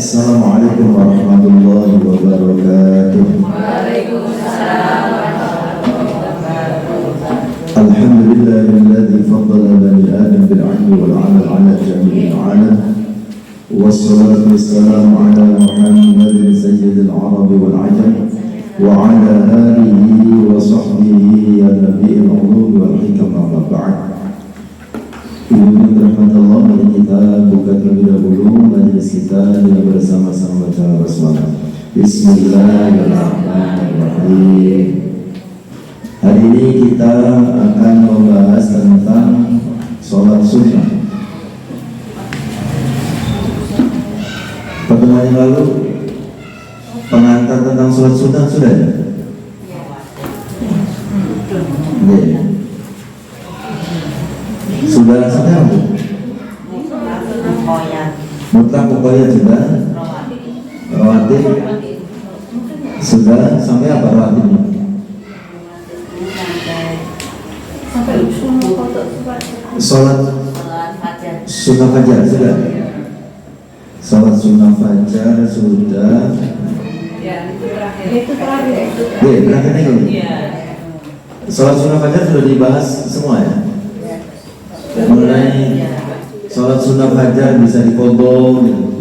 Assalamualaikum warahmatullahi wabarakatuh. Waalaikumsalam warahmatullahi wabarakatuh. Alhamdulillahilladzi faddala bani Adam bil 'ilmi wal 'amal 'ala jami'il 'alam. Wassalatu wassalamu 'ala Muhammadin sayyidil 'arab wal 'ajam wa 'ala alihi wa sahbihi ya nabiyil 'ulum wal hikam wa ba'd. Ibu rahmat Allah, mari kita buka terlebih dahulu majelis kita dengan bersama-sama baca basmalah. Bismillahirrahmanirrahim. Hari ini kita akan membahas tentang sholat sunnah. Pertemuan yang lalu pengantar tentang sholat sunnah sudah ya? Ya. Sudah sampai apa? Mutlak pokoknya juga. Rawatib sudah sampai apa rawatibnya? Sholat sunnah fajar sudah. Sholat sunnah fajar sudah. Itu terakhir. Terakhir nih. Sholat sunnah fajar sudah dibahas semua ya. Mengenai sholat sunnah fajar bisa dikodok gitu.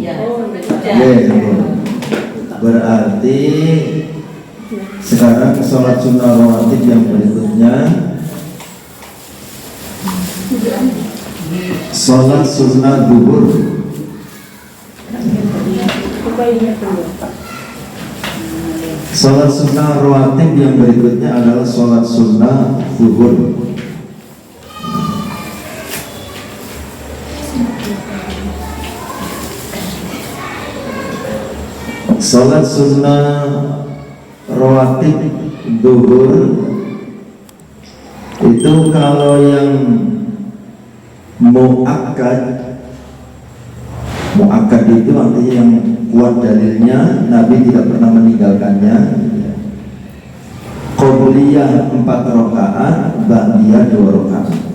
Berarti sekarang sholat sunnah rawatib yang berikutnya, sholat sunnah zuhur. Sholat sunnah rawatib yang berikutnya adalah sholat sunnah zuhur. Sholat sunnah rawatib zuhur itu kalau yang muakkad itu artinya yang kuat dalilnya, Nabi tidak pernah meninggalkannya. Qobliyah 4 rakaat, ba'diyah 2 rakaat.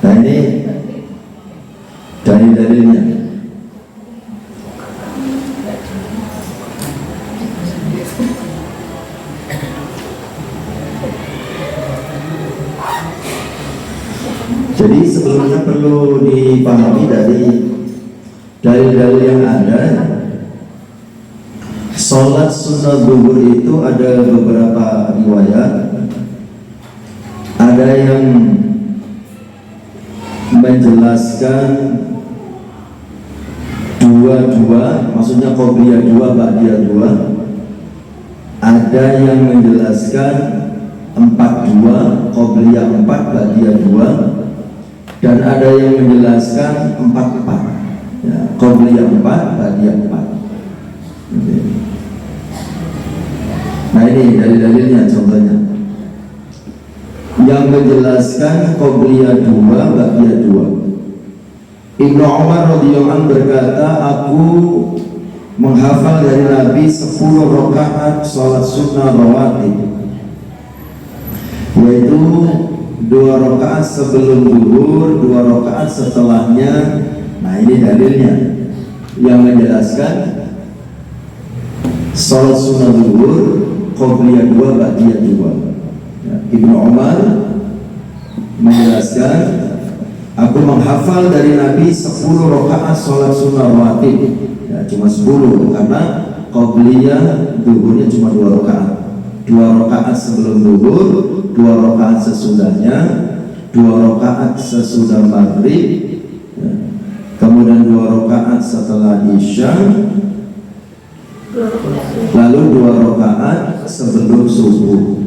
Nah ini dari dalilnya. Jadi sebelumnya perlu dipahami dari dalil-dalil yang ada. Sholat sunnah zuhur itu ada beberapa riwayat. Ada yang menjelaskan dua, maksudnya qobliyah 2, ba'diyah 2. Ada yang menjelaskan 4-2, qobliyah 4, ba'diyah 2. Dan ada yang menjelaskan 4-4, ya, qobliyah 4, ba'diyah 4. Nah ini dalil-dalilnya, contohnya yang menjelaskan qobliyah 2, ba'diyah 2. Ibnu Umar radhiyallahu anhu berkata, aku menghafal dari Nabi 10 rakaat sholat sunnah rawatib, yaitu 2 rakaat sebelum zuhur, 2 rakaat setelahnya. Nah ini dalilnya yang menjelaskan sholat sunnah zuhur, qobliyah 2, ba'diyah 2. Ibnu Umar menjelaskan, aku menghafal dari Nabi 10 rakaat sholat sunnah rawatib, ya, cuma 10 karena qobliyah zuhurnya cuma 2 rakaat. 2 rakaat sebelum zuhur, 2 rakaat sesudahnya, 2 rakaat sesudah maghrib, ya, kemudian 2 rakaat setelah isya, lalu 2 rakaat sebelum subuh.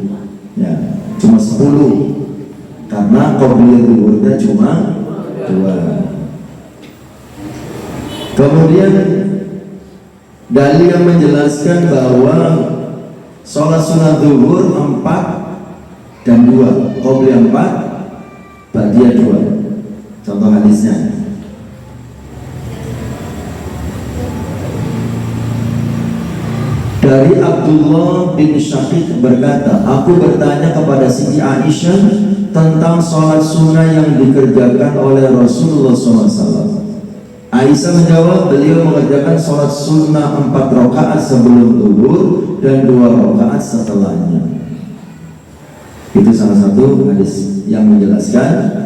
Ya, cuma 10 karena qobliyah zuhurnya cuma 2. Kemudian dalil yang menjelaskan bahwa sholat sunnah zuhur 4 dan 2, qobliyah 4, ba'diyah 2. Contoh hadisnya. Dari Abdullah bin Syaqiq berkata, aku bertanya kepada Siti Aisyah tentang sholat sunnah yang dikerjakan oleh Rasulullah SAW. Aisyah menjawab, beliau mengerjakan sholat sunnah 4 rakaat sebelum zuhur dan 2 rakaat setelahnya. Itu salah satu hadis yang menjelaskan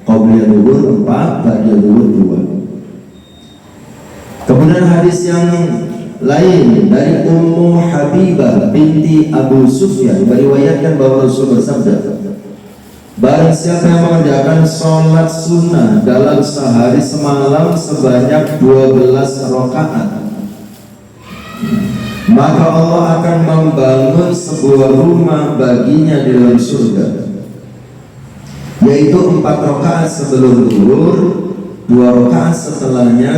qobliyah zuhur 4, ba'diyah zuhur 2. Kemudian hadis yang lain dari Ummu Habibah binti Abu Sufyan meriwayatkan bahwa Rasul bersabda, barang siapa yang mengerjakan sholat sunnah dalam sehari semalam sebanyak 12 rakaat, maka Allah akan membangun sebuah rumah baginya di dalam surga, yaitu 4 rakaat sebelum zuhur, 2 rakaat setelahnya,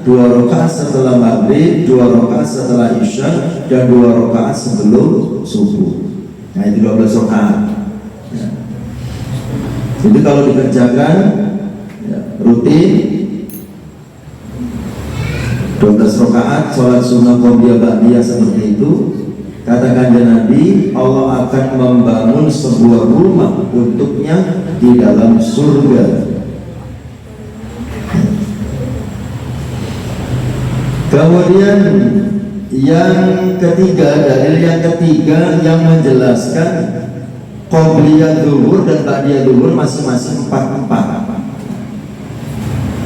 2 rakaat setelah maghrib, 2 rakaat setelah isya, dan 2 rakaat sebelum subuh. Nah, itu 12 rakaat. Ya. Jadi kalau dikerjakan ya, rutin 12 rakaat sholat sunnah qobliyah ba'diyah seperti itu, katakan Nabi, Allah akan membangun sebuah rumah untuknya di dalam surga. Kemudian yang ketiga, dalil yang ketiga yang menjelaskan qobliyah zuhur dan ba'diyah zuhur masing-masing 4-4.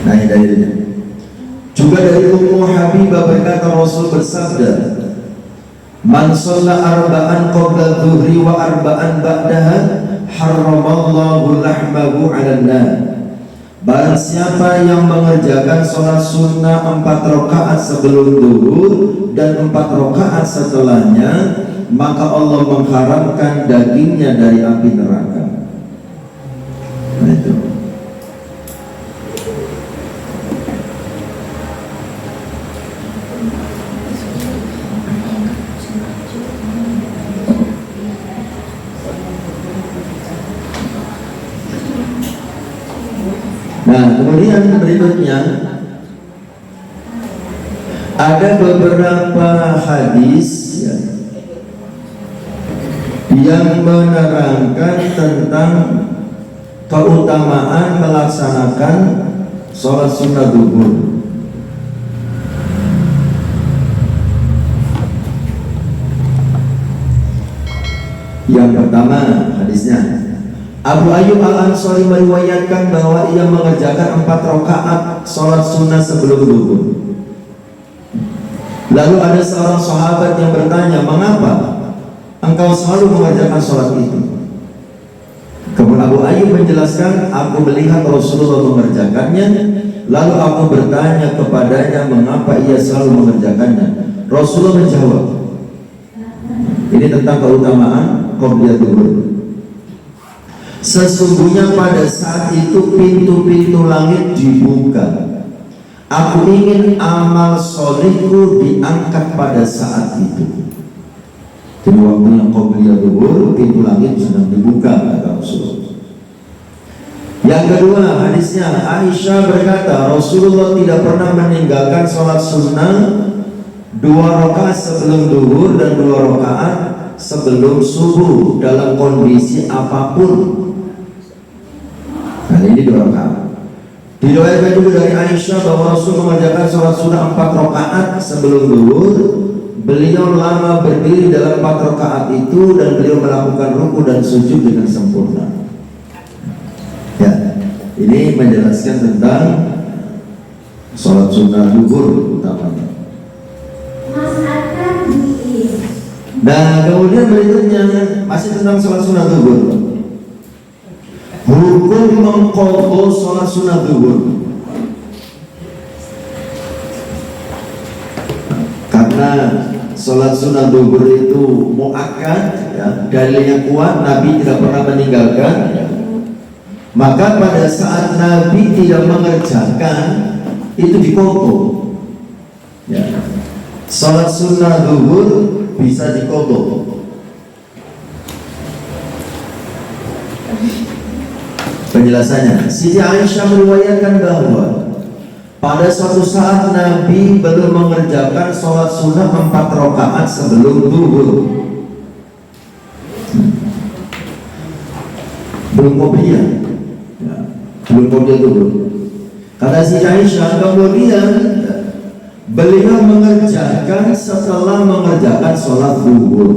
Nah, ini dalilnya. Juga dari Ummu Habibah berkata, Rasul bersabda, man shalla arba'an qabla zuhri wa arba'an ba'daha harramallahu lahmahu 'alan nar. Barang siapa yang mengerjakan sholat sunnah 4 rakaat sebelum zuhur dan 4 rakaat setelahnya, maka Allah mengharamkan dagingnya dari api neraka. Nah, itu. Nah, kemudian berikutnya ada beberapa hadis ya, yang menerangkan tentang keutamaan melaksanakan sholat sunnah zuhur. Yang pertama hadisnya, Abu Ayyub Al-Ansari meriwayatkan bahwa ia mengerjakan 4 rakaat sholat sunnah sebelum zuhur. Lalu ada seorang sahabat yang bertanya, mengapa engkau selalu mengerjakan sholat itu? Kemudian Abu Ayyub menjelaskan, aku melihat Rasulullah mengerjakannya, lalu aku bertanya kepadanya mengapa ia selalu mengerjakannya. Rasulullah menjawab, ini tentang keutamaan qobliyah zuhur. Sesungguhnya pada saat itu pintu-pintu langit dibuka. Aku ingin amal solehku diangkat pada saat itu. Jadi waktu yang qobliyah zuhur, pintu langit sedang dibuka, kata Rasulullah. Yang kedua hadisnya, Aisyah berkata, Rasulullah tidak pernah meninggalkan sholat sunnah 2 rakaat sebelum zuhur dan 2 rakaat sebelum subuh dalam kondisi apapun. Nah, ini 2 rakaat. Diriwayatkan juga dari Aisyah bahwa Rasul mengerjakan sholat sunnah 4 rakaat sebelum zuhur. Beliau lama berdiri dalam 4 rakaat itu dan beliau melakukan ruku dan sujud dengan sempurna. Ya, ini menjelaskan tentang sholat sunnah zuhur utamanya. Nah, kemudian berikutnya masih tentang sholat sunnah zuhur. Hukum mengqadha sholat sunnah zuhur. Karena sholat sunnah zuhur itu muakkad, ya, dalilnya kuat, Nabi tidak pernah meninggalkan. Maka pada saat Nabi tidak mengerjakan, itu diqadha. Ya. Sholat sunnah zuhur bisa diqadha. Penjelasannya, Siti Aisyah meriwayatkan bahwa pada suatu saat Nabi belum mengerjakan sholat sunnah 4 rakaat sebelum zuhur. Belum qobliyah, ya, belum qobliyah zuhur. Kata Siti Aisyah, kemudian beliau mengerjakan setelah mengerjakan sholat zuhur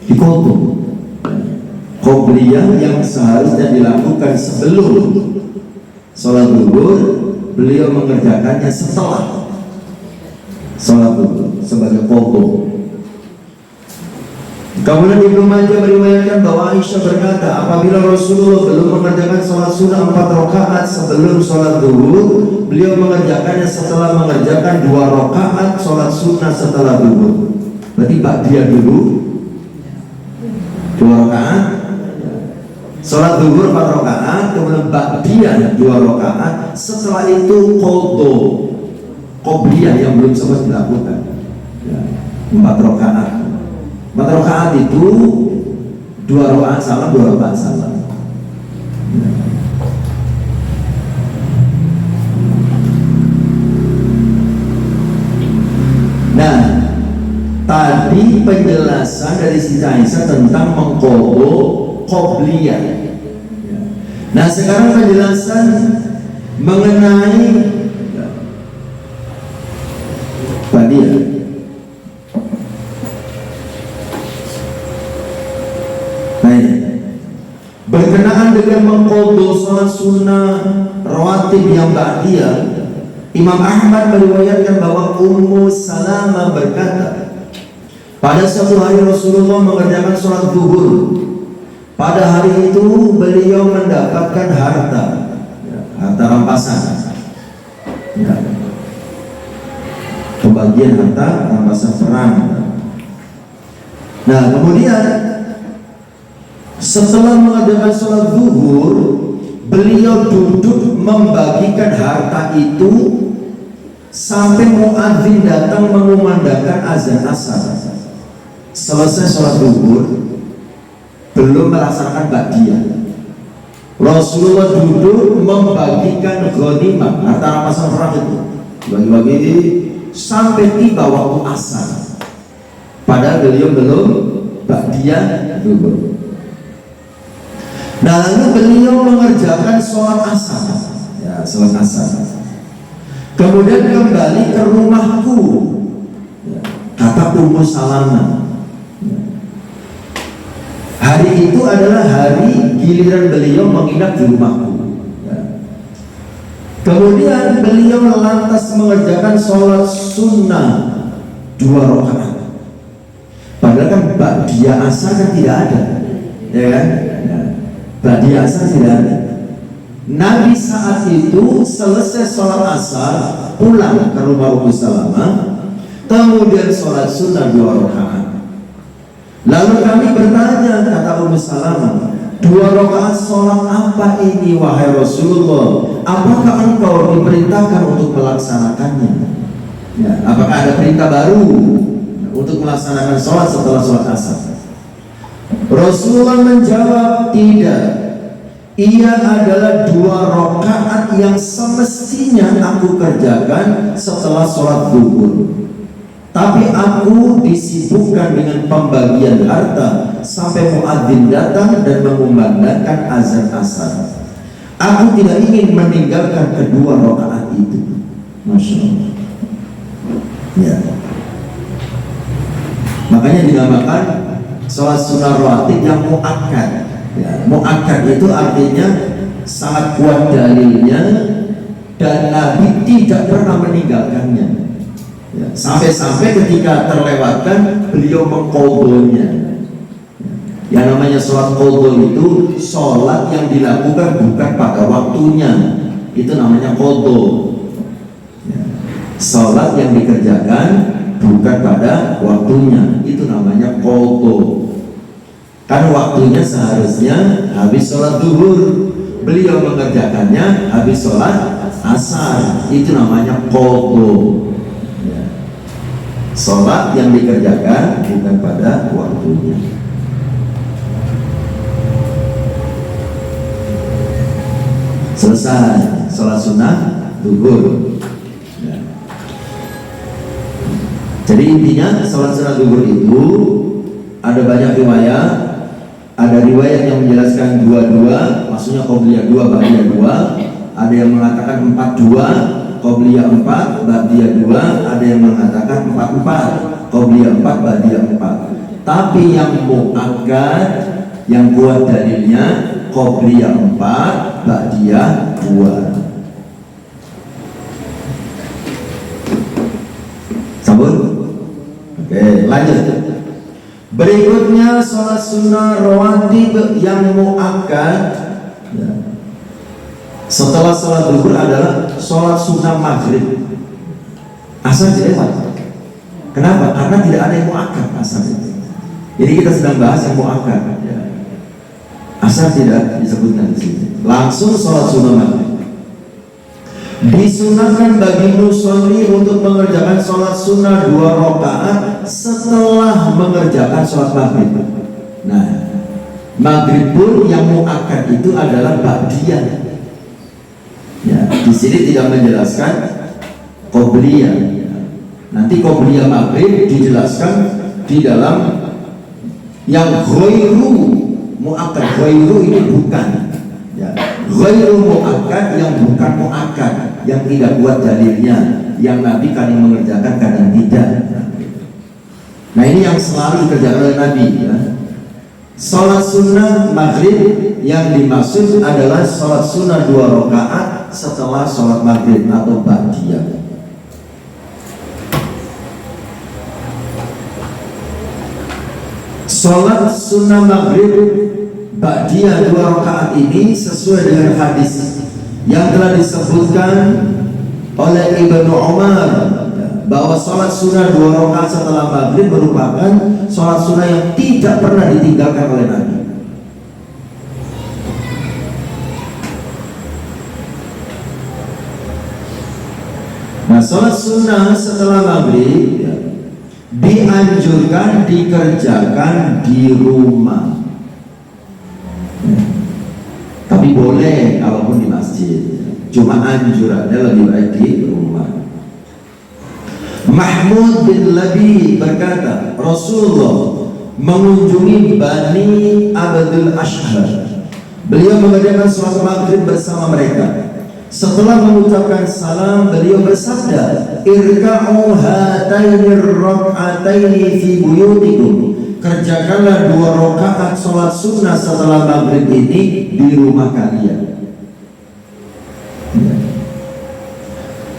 dikotok. Qobliyah yang seharusnya dilakukan sebelum sholat zuhur, beliau mengerjakannya setelah sholat zuhur sebagai qobliyah. Kemudian Ibnu Majah meriwayatkan bahwa Aisyah berkata, apabila Rasulullah belum mengerjakan sholat sunnah 4 rakaat sebelum sholat zuhur, beliau mengerjakannya setelah mengerjakan 2 rakaat sholat sunnah setelah zuhur. Berarti ba'diyah dulu 2 rakaat, sholat zuhur 4 rakaat, kemudian ba'diyah 2 rakaat. Setelah itu qobliyah yang belum sempat dilakukan, 4 rakaat. 4 rakaat itu 2 rakaat salam, 2 rakaat salam. Nah, tadi penjelasan dari Siti Aisyah tentang mengqadha qobliyah. Nah, sekarang penjelasan mengenai ba'diyah. Berkenaan dengan mengqadha salat sunnah rawatib yang ba'diyah, Imam Ahmad meriwayatkan bahwa Ummu Salamah berkata, pada suatu hari Rasulullah mengerjakan sholat zuhur. Pada hari itu beliau mendapatkan harta rampasan, pembagian harta rampasan perang. Nah, kemudian setelah mengadakan sholat zuhur, beliau duduk membagikan harta itu sampai muadzin datang mengumandangkan azan asar. Selesai sholat zuhur, belum melaksanakan ba'diyah, Rasulullah duduk membagikan ghanimah, harta rampasan perang itu, bagi-bagi sampai tiba waktu asar. Padahal beliau belum ba'diyah zuhur. Nah, lalu beliau mengerjakan sholat asar, sholat asar. Kemudian kembali ke rumahku, kata Ummu Salamah. Hari itu adalah hari giliran beliau menginap di rumahku. Kemudian beliau lantas mengerjakan sholat sunnah 2 rakaat. Padahal kan ba'diyah asar kan tidak ada, ya kan? Ba'diyah asar tidak ada. Nabi saat itu selesai sholat asar pulang ke rumah Ummu Salamah, kemudian sholat sunnah 2 rakaat. Lalu kami bertanya, kata Ummu Salamah, 2 rakaat sholat apa ini wahai Rasulullah? Apakah engkau diperintahkan untuk melaksanakannya? Apakah ada perintah baru untuk melaksanakan sholat setelah sholat asar? Rasulullah menjawab, tidak. Ia adalah 2 rakaat yang semestinya aku kerjakan setelah sholat zuhur. Tapi aku disibukkan dengan pembagian harta sampai muadzin datang dan mengumandangkan azan asar. Aku tidak ingin meninggalkan kedua rakaat itu. Masya Allah. Ya. Makanya dinamakan sholat sunnah rawatib yang muakkad. Ya, muakkad itu artinya sangat kuat dalilnya dan Nabi tidak pernah meninggalkannya. Ya, sampai-sampai ketika terlewatkan beliau mengqadhanya. Yang namanya sholat qadha itu sholat yang dilakukan bukan pada waktunya, itu namanya qadha. Ya, sholat yang dikerjakan bukan pada waktunya, itu namanya qadha. Kan waktunya seharusnya habis sholat zuhur, beliau mengerjakannya habis sholat asar, itu namanya qadha. Sholat yang dikerjakan bukan pada waktunya. selesai sholat sunnah duhur. Ya. Jadi intinya sholat sunnah duhur itu ada banyak riwayat. Ada riwayat yang menjelaskan 2-2, maksudnya qobliyah 2, ba'diyah 2. Ada yang mengatakan 4-2, qobliyah 4, ba'diyah 2. Ada yang mengatakan 4-4, qobliyah 4, ba'diyah 4. Tapi yang muakkad, yang kuat dalilnya qobliyah 4, ba'diyah 2. Sabun? Oke, lanjut. Berikutnya sholat sunnah rawatib yang muakkad. Ya. Setelah sholat zuhur adalah sholat sunnah maghrib. Asar dilewat. Kenapa? Karena tidak ada yang muakkad asar itu. Jadi kita sedang bahas yang muakkad. Ya. Asar tidak disebutkan di sini. Langsung sholat sunnah maghrib. Disunahkan bagi musolli untuk mengerjakan sholat sunnah 2 rakaat setelah mengerjakan sholat maghrib. Nah, maghrib pun yang muakkad itu adalah ba'diyah. Ya, di sini tidak menjelaskan qobliyah. Nanti qobliyah maghrib dijelaskan di dalam yang ghairu muakkad. Ghairu ini bukan. Ya, ghairu muakkad yang bukan muakkad, yang tidak kuat dalilnya, yang Nabi kadang mengerjakan kadang tidak. Nah ini yang selalu dikerjakan oleh Nabi ya. Sholat sunnah maghrib yang dimaksud adalah sholat sunnah 2 rakaat setelah sholat maghrib atau ba'diyah. Sholat sunnah maghrib ba'diyah 2 rakaat ini sesuai dengan hadis yang telah disebutkan oleh Ibnu Umar bahwa sholat sunnah 2 rakaat setelah maghrib merupakan sholat sunnah yang tidak pernah ditinggalkan oleh Nabi. Nah, sholat sunnah setelah maghrib ya, dianjurkan dikerjakan di rumah. Tapi boleh kalaupun di masjid. Cuma anjurannya lebih baik di rumah. Mahmud bin Labi berkata, Rasulullah mengunjungi Bani Abdul Ashhar. Beliau mengerjakan sholat maghrib bersama mereka. Setelah mengucapkan salam, beliau bersabda, irka'u hataini rak'ataini fi buyutikum. Kerjakanlah 2 rakaat sholat sunnah setelah maghrib ini di rumah kalian.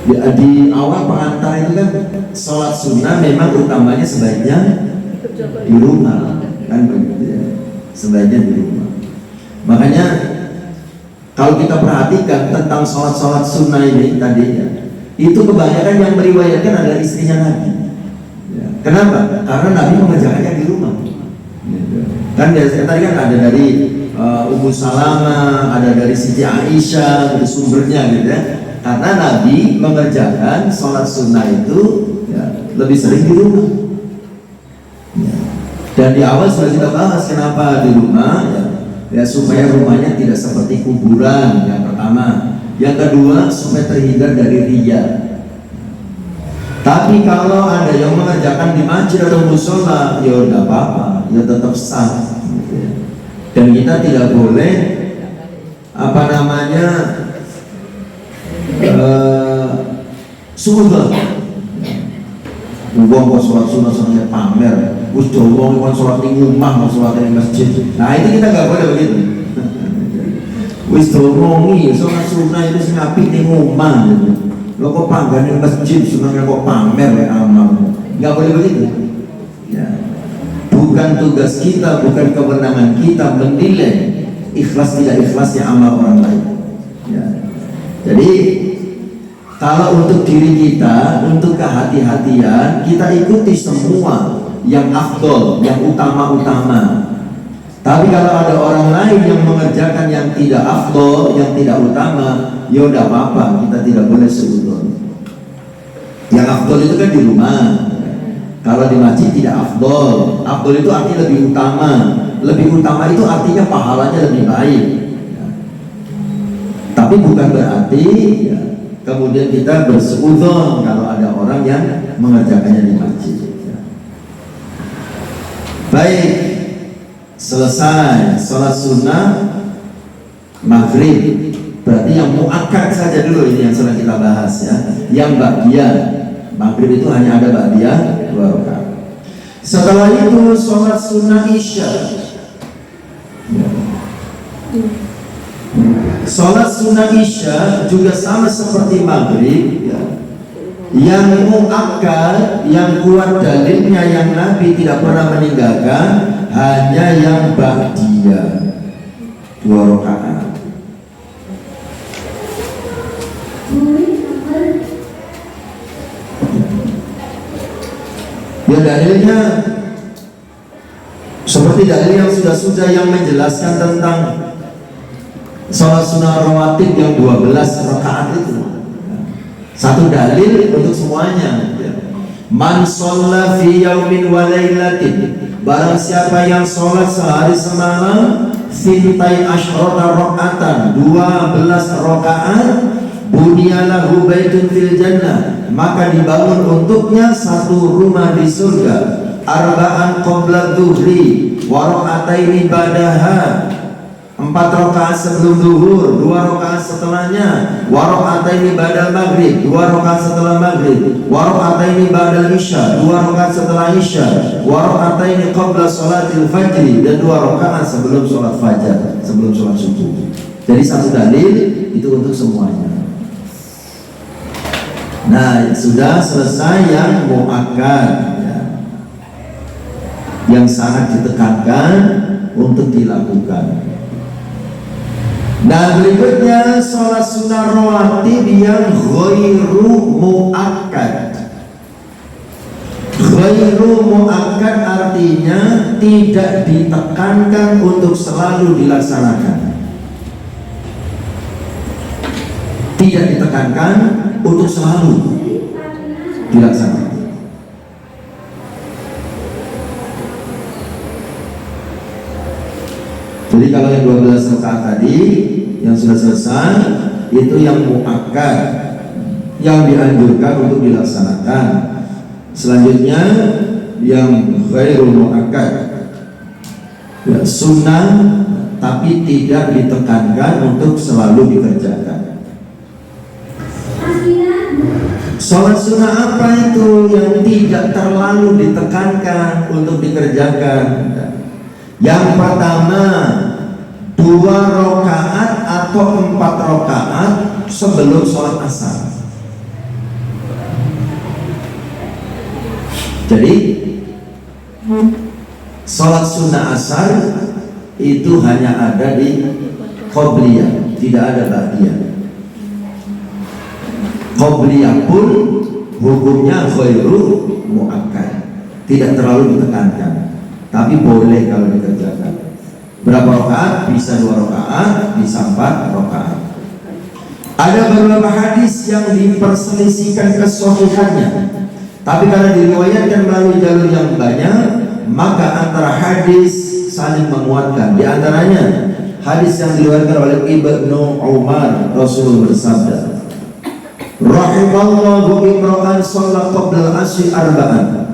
Ya, di awal pengantar itu kan sholat sunnah memang utamanya sebaiknya di rumah, kan begitu ya, sebaiknya di rumah. Makanya kalau kita perhatikan tentang sholat sunnah ini tadinya, itu kebanyakan yang meriwayatkan adalah istrinya Nabi. Ya. Kenapa? Karena Nabi mengerjakannya di rumah. Kan biasanya tadi kan ada dari Ummu Salamah, ada dari Siti Aisyah, itu sumbernya gitu ya. Karena Nabi mengerjakan sholat sunnah itu ya, lebih sering di rumah. Ya. Dan di awal sudah kita bahas kenapa di rumah ya. Ya supaya rumahnya tidak seperti kuburan yang pertama. Yang kedua supaya terhindar dari riya. Tapi kalau ada yang mengerjakan di masjid atau musola, ya udah apa-apa, ya tetap sah. Dan kita tidak boleh sudah uang kok sholat sunnah sampai pamer, us jowong kok sholat di rumah, mau sholat di masjid. Nah itu kita nggak boleh begitu. Wis dorongi sholat sunnah itu sing apik di rumah. Lo kok panggan di masjid, sunnahnya kok pamer ya amal. Nggak boleh begitu. Ya. Bukan tugas kita, bukan kewenangan kita menilai ikhlas tidak ikhlasnya amal orang lain. Ya. Jadi kalau untuk diri kita, untuk kehati-hatian, kita ikuti semua yang afdol, yang utama-utama. Tapi kalau ada orang lain yang mengerjakan yang tidak afdol, yang tidak utama, ya udah apa-apa, kita tidak boleh seudon. Yang afdol itu kan di rumah. Kalau di masjid tidak afdol. Afdol itu artinya lebih utama. Lebih utama itu artinya pahalanya lebih baik. Tapi bukan berarti ya, kemudian kita berseudon kalau ada orang yang mengerjakannya di masjid. Ya. Baik, selesai sholat sunnah maghrib. Berarti yang muakkad saja dulu ini yang sedang kita bahas ya. Yang ba'diyah, maghrib itu hanya ada ba'diyah 2 rakaat. Setelah itu sholat sunnah isya. Ya. Sholat sunnah isya juga sama seperti maghrib ya. Yang muakkad, yang kuat dalilnya, yang Nabi tidak pernah meninggalkan, hanya yang ba'diyah 2 rakaat. Ya dalilnya seperti dalil yang sudah yang menjelaskan tentang sholat sunnah rawatib yang 12 rakaat itu. Satu dalil untuk semuanya. Man sholla fi yaumin wa lailatin, barang siapa yang sholat sehari semalam sintai asyrata rakaatan, 12 rakaat, bunyalahu baitun fil jannah, maka dibangun untuknya satu rumah di surga. Arba'an qabla dhuhri wa raka'ataini ba'daha, 4 rakaat sebelum zuhur, 2 rakaat setelahnya, wa raka'ataini ba'dal maghrib, 2 rakaat setelah maghrib, wa raka'ataini ba'dal isya, 2 rakaat setelah isya, wa raka'ataini qabla sholatil fajri, dan 2 rakaat sebelum sholat fajar, sebelum sholat subuh. Jadi satu dalil itu untuk semuanya. Nah, sudah selesai yang muakkad ya, yang sangat ditekankan untuk dilakukan. Nah, berikutnya sholat sunnah rawatib yang ghairu muakkad. Ghairu muakkad artinya tidak ditekankan untuk selalu dilaksanakan. Tidak ditekankan untuk selalu dilaksanakan. Jadi kalau yang 12 rakaat tadi yang sudah selesai itu yang muakkad, yang dianjurkan untuk dilaksanakan. Selanjutnya yang ghairul muakkad, ya, sunnah tapi tidak ditekankan untuk selalu dikerjakan. Sholat sunnah apa itu yang tidak terlalu ditekankan untuk dikerjakan? Yang pertama, 2 rakaat atau 4 rakaat sebelum sholat asar. Jadi sholat sunnah asar itu hanya ada di qobliyah, tidak ada ba'diyah. Qobliyah pun hukumnya ghairu muakkad, tidak terlalu ditekankan, tapi boleh kalau dikerjakan. Berapa rakaat? Bisa 2 rakaat, bisa 4 rakaat. Ada beberapa hadis yang diperselisihkan kesahihannya, tapi karena diriwayatkan melalui jalur yang banyak, maka antara hadis saling menguatkan. Di antaranya hadis yang diriwayatkan oleh Ibnu Umar, Rasul bersabda, rahimallahu imra'an shalla qabla al-asri arba'an.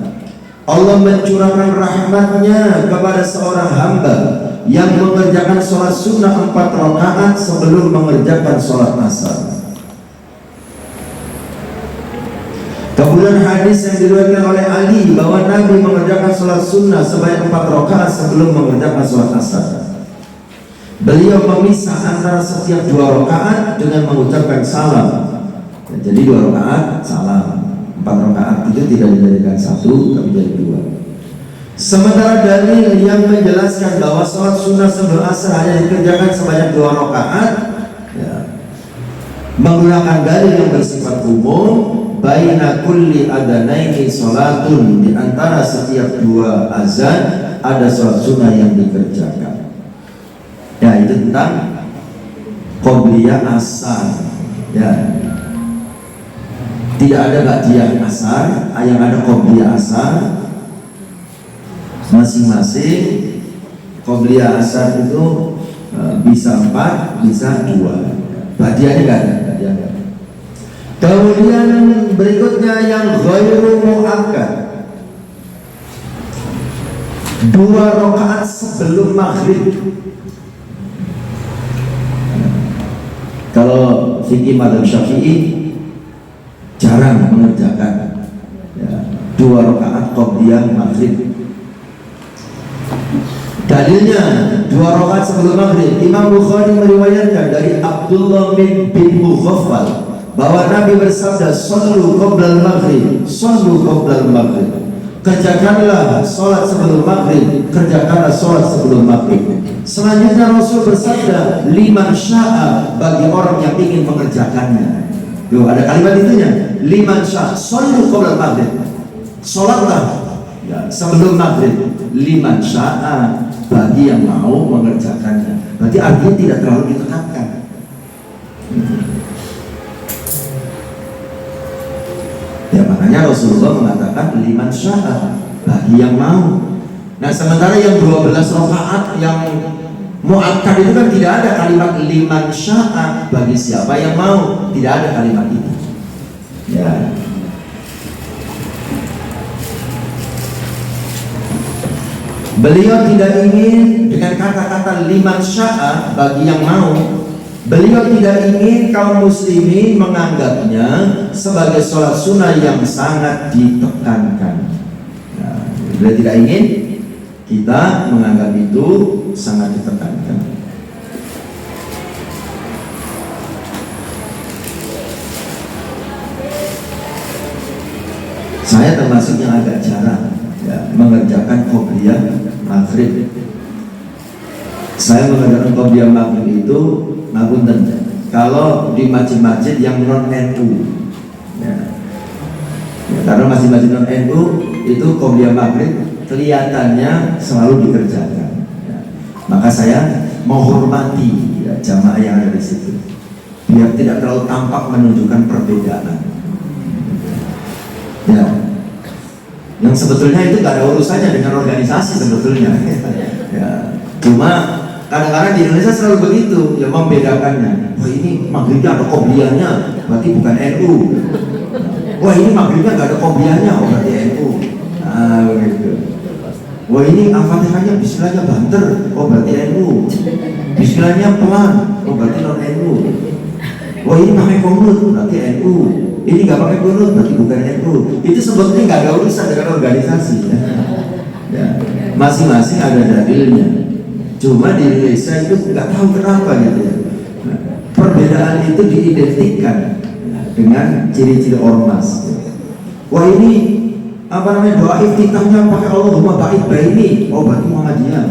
Allah mencurahkan rahmatnya kepada seorang hamba yang mengerjakan sholat sunnah 4 rakaat sebelum mengerjakan sholat asar. Kemudian hadis yang diriwayatkan oleh Ali bahwa Nabi mengerjakan sholat sunnah sebanyak 4 rakaat sebelum mengerjakan sholat asar. Beliau memisah antara setiap 2 rakaat dengan mengucapkan salam. Jadi 2 rakaat salam, 4 rakaat itu tidak dijadikan 1 tapi jadi 2. Sementara dalil yang menjelaskan bahwa sholat sunnah sebelum asar hanya dikerjakan sebanyak 2 rakaat ya, menggunakan dalil yang bersifat umum, baina kulli adanaini sholatun, di antara setiap 2 azan ada sholat sunnah yang dikerjakan. Ya, itu tentang qobliyah asar ya. Tidak ada ba'diyah asar, yang ada qobliyah asar. Masing-masing qobliyah asar itu bisa 4, bisa 2. Badiahnya nggak ada, badiah nggak ada. Kemudian berikutnya yang ghairu muakkad, 2 rakaat sebelum maghrib. Kalau fikih madzhab Syafi'i jarang mengerjakan 2 rakaat qobliyah maghrib. Dalilnya 2 rakaat sebelum maghrib. Imam Bukhari meriwayatkan dari Abdullah bin Mughaffal bahwa Nabi bersabda, "Shallu qoblal maghrib, shallu qoblal maghrib." Kerjakanlah sholat sebelum maghrib, kerjakanlah sholat sebelum maghrib. Selanjutnya Rasul bersabda, "Liman sya'a," bagi orang yang ingin mengerjakannya. Tuh, ada kalimat itunya, liman sya'a, shallu qoblal maghrib. Sholatlah sebelum maghrib. Liman sya'a, bagi yang mau mengerjakannya. Berarti artinya tidak terlalu ditekankan. Ya makanya Rasulullah mengatakan liman sya'a, bagi yang mau. Nah sementara yang 12 rakaat yang muakkad itu kan tidak ada kalimat liman sya'a, bagi siapa yang mau, tidak ada kalimat itu. Ya. Beliau tidak ingin dengan kata-kata liman sya'a, bagi yang mau. Beliau tidak ingin kaum muslimin menganggapnya sebagai sholat sunnah yang sangat ditekankan. Nah, beliau tidak ingin kita menganggap itu sangat ditekankan. Saya termasuk yang agak jarang mengerjakan qobliyah maghrib. Saya mengerjakan qobliyah maghrib itu ngapunten, kalau di masjid-masjid yang non NU, karena masjid-masjid non NU itu qobliyah maghrib kelihatannya selalu dikerjakan. Maka saya menghormati jamaah yang ada di situ, biar tidak terlalu tampak menunjukkan perbedaan. Yang sebetulnya itu gak ada urusannya dengan organisasi sebetulnya. Cuma kadang-kadang di Indonesia selalu begitu, membedakannya. Wah ini maghribnya ada qobliyahnya, berarti bukan NU. Wah ini maghribnya gak ada qobliyahnya, oh berarti NU. Nah begitu. Wah ini Al-Fatihahnya bismillahnya banter, oh berarti NU. Bismillahnya pelan, oh berarti non NU. Wah ini pakai kunut, berarti NU. Ini nggak pakai kunut, berarti bukan NU. Itu sebetulnya nggak ada urusan dengan organisasi. Masing-masing ada dalilnya. Cuma di Indonesia itu nggak tahu kenapa gitu ya. Perbedaan itu diidentikan dengan ciri-ciri ormas. Wah ini apa namanya, doa iftitahnya pakai Allahumma ba'id baini, oh berarti Muhammadiyah.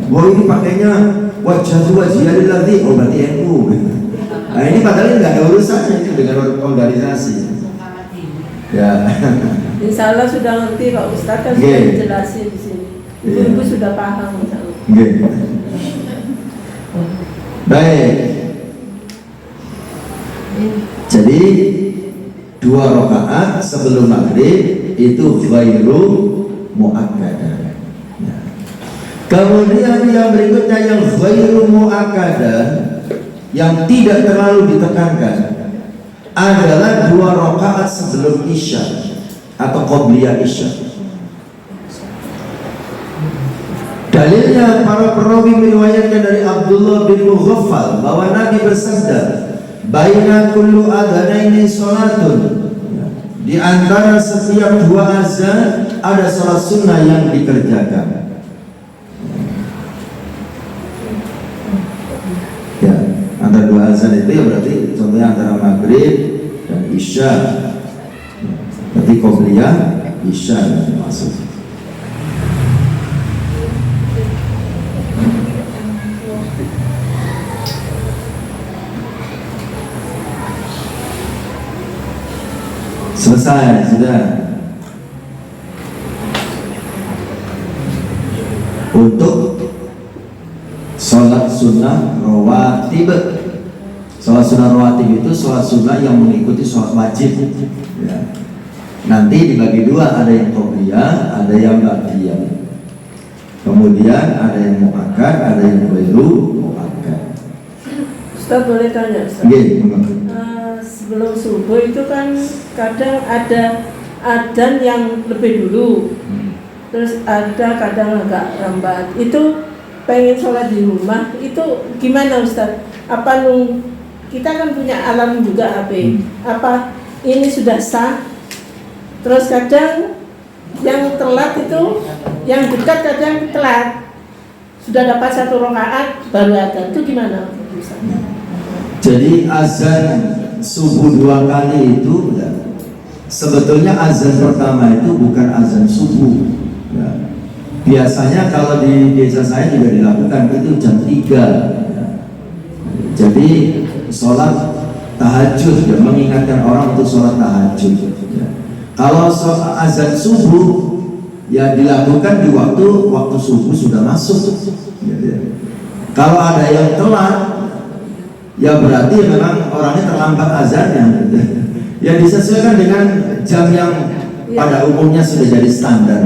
Wah ini pakainya wajah lilladzi, oh berarti NU. Nah ini padahal nggak ada urusannya itu dengan organisasi. Ya. Insya Allah sudah ngerti Pak Ustadz, kan sudah dijelasin di sini. Ibu sudah paham. Baik. Jadi 2 rakaat sebelum maghrib itu ghairu muakkadah. Kemudian yang berikutnya yang ghairu muakkadah, yang tidak terlalu ditekankan, adalah 2 rakaat sebelum isya atau qobliyah isya. Dalilnya para perawi meriwayatkan dari Abdullah bin Mughaffal bahwa Nabi bersabda, "Baina kullu adzanaini salatun." Di antara setiap 2 azan ada salat sunnah yang dikerjakan. Ya, antara 2 azan itu ya berarti contohnya antara maghrib dan isya. Berarti qobliyah isya yang dimaksud. Selesai sudah. Untuk sholat sunnah rawatib. Sholat sunnah rawatib itu sholat sunnah yang mengikuti sholat wajib. Ya. Nanti dibagi 2, ada yang qobliyah, ada yang ba'diyah. Kemudian ada yang muakkad, ada yang ghairu muakkad. Ustaz boleh tanya Ustaz? Nggih, Sebelum subuh itu kan kadang ada adzan yang lebih dulu, terus ada kadang agak lambat. Itu pengen sholat di rumah, itu gimana Ustaz? Apa kita kan punya alarm juga HP, apa ini sudah sah? Terus kadang yang telat itu, yang dekat kadang telat, sudah dapat 1 rakaat baru adzan, itu gimana Ustaz? Jadi azan subuh 2 kali itu ya, sebetulnya azan pertama itu bukan azan subuh ya. Biasanya kalau di desa saya juga dilakukan itu jam 3 ya. Jadi sholat tahajud ya, mengingatkan orang untuk sholat tahajud ya. Kalau sholat azan subuh ya dilakukan di waktu subuh sudah masuk ya. Kalau ada yang telat ya berarti memang orangnya terlambat azannya. Ya disesuaikan dengan jam yang pada umumnya sudah jadi standar.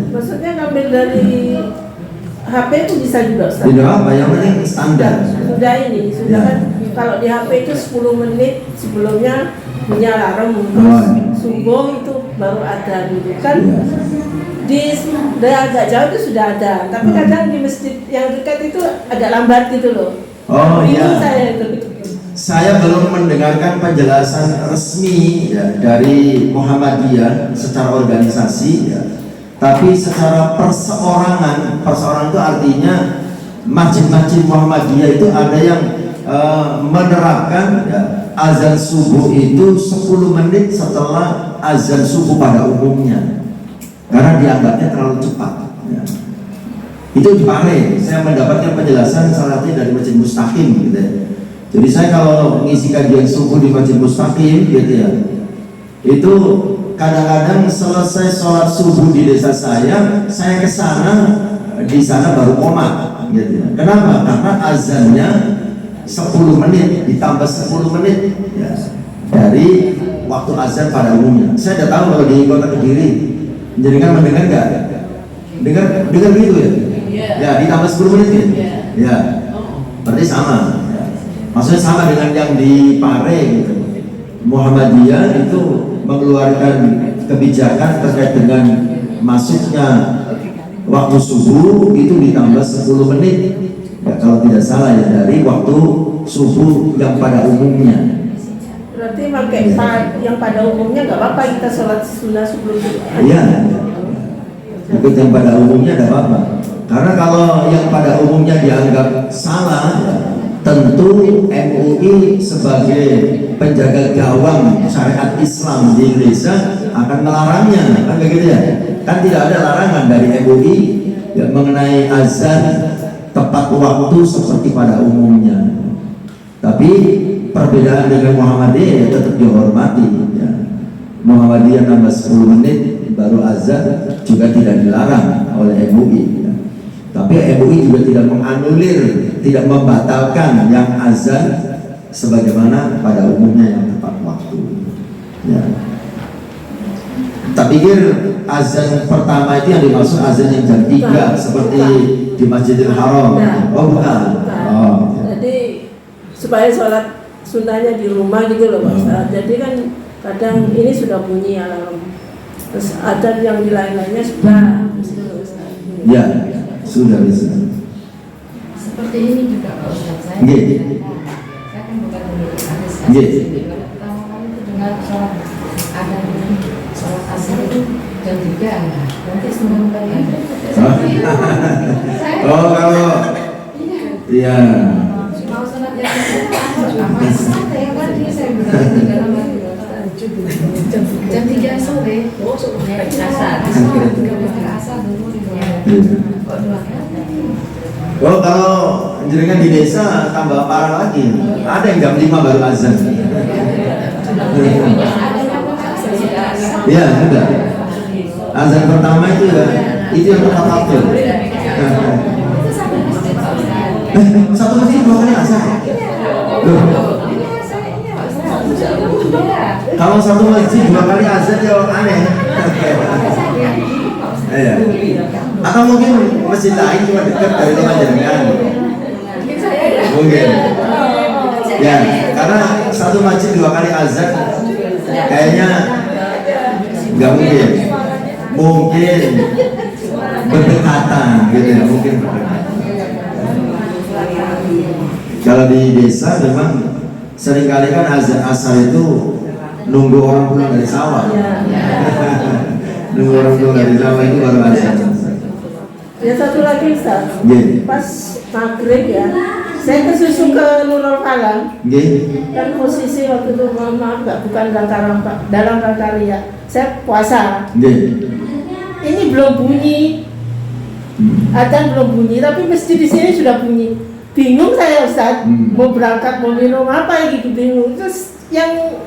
Maksudnya ngambil dari HP itu bisa juga Ustaz? Tidak apa, yang penting standar. Sudah Ya. Kan kalau di HP itu 10 menit sebelumnya punya alarm, subuh itu baru ada gitu kan. Ya. Di agak jauh itu sudah ada, tapi kadang di masjid yang dekat itu agak lambat gitu loh. Oh iya. Saya belum mendengarkan penjelasan resmi ya, dari Muhammadiyah secara organisasi ya. Tapi secara perseorangan itu artinya masjid-masjid Muhammadiyah itu ada yang menerapkan ya, azan subuh itu 10 menit setelah azan subuh pada umumnya, karena dianggapnya terlalu cepat ya. Itu di Pare, saya mendapatkan penjelasan salah satunya dari Masjid Mustaqim gitu ya. Jadi saya kalau mengisi kajian subuh di Masjid Mustaqim gitu ya, itu kadang-kadang selesai sholat subuh di desa saya ke sana, di sana baru komat gitu ya. Kenapa? Karena azannya 10 menit ditambah 10 menit ya, dari waktu azan pada umumnya. Saya udah tahu kalau di Kota Kediri, jadi kan mendengar nggak? Dengar gitu ya? Ya, ditambah 10 menit ya? Ya, berarti sama ya. Maksudnya sama dengan yang di Pare gitu. Muhammadiyah itu mengeluarkan kebijakan terkait dengan masuknya waktu subuh itu ditambah 10 menit ya, kalau tidak salah ya, dari waktu subuh yang pada umumnya. Berarti pakai yang pada umumnya nggak apa-apa kita sholat sunnah sebelum itu? Iya, ikut yang pada umumnya tidak apa-apa. Karena kalau yang pada umumnya dianggap salah ya, tentu MUI sebagai penjaga gawang syariat Islam di Indonesia akan melarangnya, kan begitu ya? Kan tidak ada larangan dari MUI ya, mengenai azan tepat waktu seperti pada umumnya. Tapi perbedaan dengan Muhammadiyah ya tetap dihormati ya. Muhammadiyah nambah 10 menit baru azan juga tidak dilarang oleh MUI ya. Tapi MUI juga tidak menganulir, tidak membatalkan yang azan sebagaimana pada umumnya yang tepat waktu ya. Tak pikir azan pertama itu yang dimaksud azan yang jam 3 seperti di Masjidil Haram. Oh bukan. Oh. Jadi supaya sholat sunnahnya di rumah gitu loh Pak. Jadi kan kadang ini sudah bunyi alarm, terus ada yang di lain-lainnya sudah. Ya, sudah bisa. Seperti ini juga Pak Ustaz, saya kan bukan organisasi. Pertama kali itu dengar sholat ada sholat asar itu jam 3 nanti sebelum kalian. Oh kalau iya. Mau sholat jam 3 apa santai ya kan saya bilang di dalam jam 3 sore. Asar. Asar dulu di bawah. Oh kalau jenengan di desa tambah parah lagi, ada yang jam 5 baru azan. Ya sudah. Azan pertama itu ya, itu yang tepat waktu. Satu masjid 2 kali azan. Kalau satu masjid 2 kali azan ya aneh. Iya. Atau mungkin masjid lain cuma dekat dari rumah jenengan. Mungkin. Ya, karena satu masjid 2 kali azan kayaknya nggak mungkin. Mungkin berdekatan gitu ya, mungkin berdekatan. Kalau di desa memang seringkali kan azan asar itu nunggu orang pulang dari sawah. Nunggu orang pulang dari sawah itu baru azan. Ya satu lagi Ustaz, Gini. pas maghrib ya, saya ke susu ke Nurul Kalam. Kan posisi waktu itu maaf nggak bukan dalam rangka liya, saya puasa. Ini belum bunyi, adzan belum bunyi, tapi masjid di sini sudah bunyi. Bingung saya Ustaz, mau berangkat mau minum apa gitu bingung. Terus yang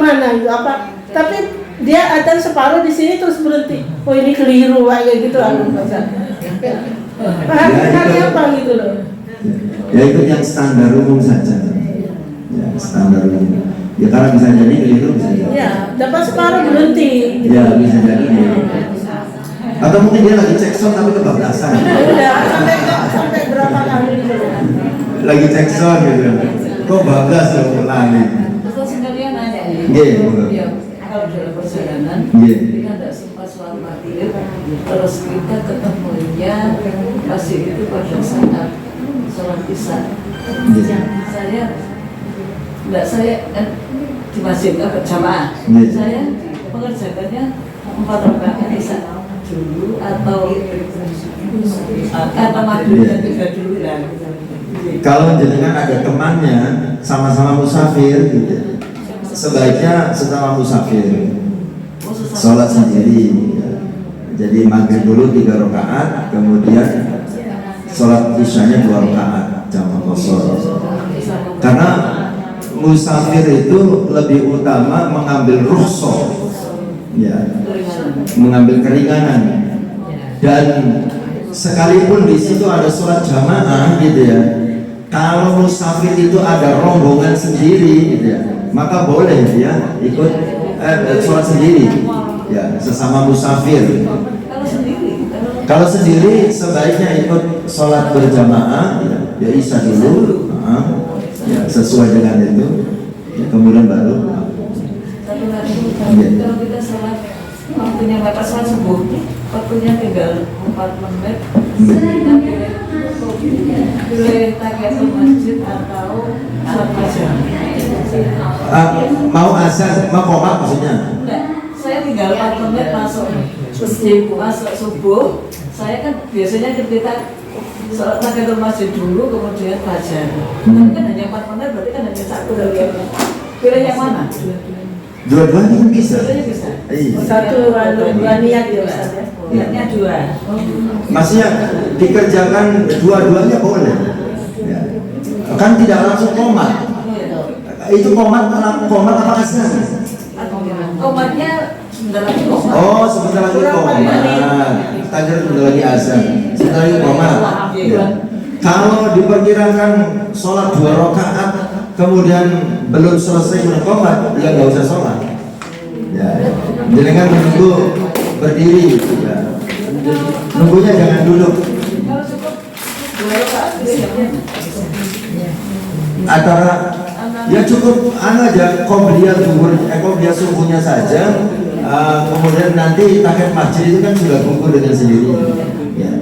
mana itu apa? Tapi dia adzan separuh di sini terus berhenti. Oh ini keliru kayak gitu Ustaz. Perhatiannya apa gitu loh? Ya itu yang standar umum saja. Ya standar umum. Ya karena bisa jadi keliru bisa jadi. Ya, dapat separuh berhenti. Ya bisa jadi. Atau mungkin dia lagi cek sound tapi kebablasan. Udah sampai berapa kali gitu. Lagi cek sound gitu. Kok bablas loh ulangi. Terus sekalian nanya ya. Iya. Kalau dalam perjalanan, Iya. kita tidak sempat sholat maghrib, terus kita ketemunya pasti itu pada saat sholat isya. Iya. Saya kan di masjid berjamaah. Iya. Saya mengerjakannya 4 rakaat isya dulu atau maghrib dan tiga dulu lah. Kalau jenengan ada temannya sama-sama musafir gitu. Sebaiknya setelah musafir sholat sendiri. Jadi maghrib dulu 3 rakaat, kemudian sholat isyanya 2 rakaat jamak qashar. Karena musafir itu lebih utama mengambil rukhsah, ya, mengambil keringanan. Dan sekalipun di situ ada sholat jamaah gitu ya, kalau musafir itu ada rombongan sendiri gitu ya, maka boleh dia ikut sholat sendiri, ya sesama musafir. Kalau sendiri sebaiknya ikut sholat berjamaah, ya isya dulu, ya sesuai dengan itu, ya, kemudian baru. Satu lagi, kalau kita sholat waktunya batas sholat subuh, waktunya tinggal 4 menit. Pilih tahiyatul masjid atau sholat fajar. Mau azan, mau qomat maksudnya? Enggak, saya tinggal 4 menit masuk masjid, masuk subuh. Saya kan biasanya kita sholat tahiyatul masjid dulu, kemudian fajar. Tapi kan hanya 4 menit, berarti kan hanya satu dari yang pilih yang mana? Dua-duanya kan bisa. Dua-duanya bisa. Iya. Satu niat ya Ustaz ya. Niatnya 2. Maksudnya dikerjakan dua-duanya boleh. Ya. Kan tidak langsung komat. Itu komat apa azan? Komatnya sebentar lagi komat. Oh, sebentar lagi komat. Tajar sebentar lagi azan. Sebentar lagi komat. Ya. Kalau diperkirakan sholat 2 rakaat, kemudian belum selesai komat, ya nggak usah sholat. Ya, jangan menunggu berdiri. Ya. Nunggunya jangan duduk. Kalau cukup 2 rakaat Antara ya cukup aja qobliyah subuhnya saja. Kemudian nanti tahiyat masjid itu kan sudah gugur dengan sendiri. Ya.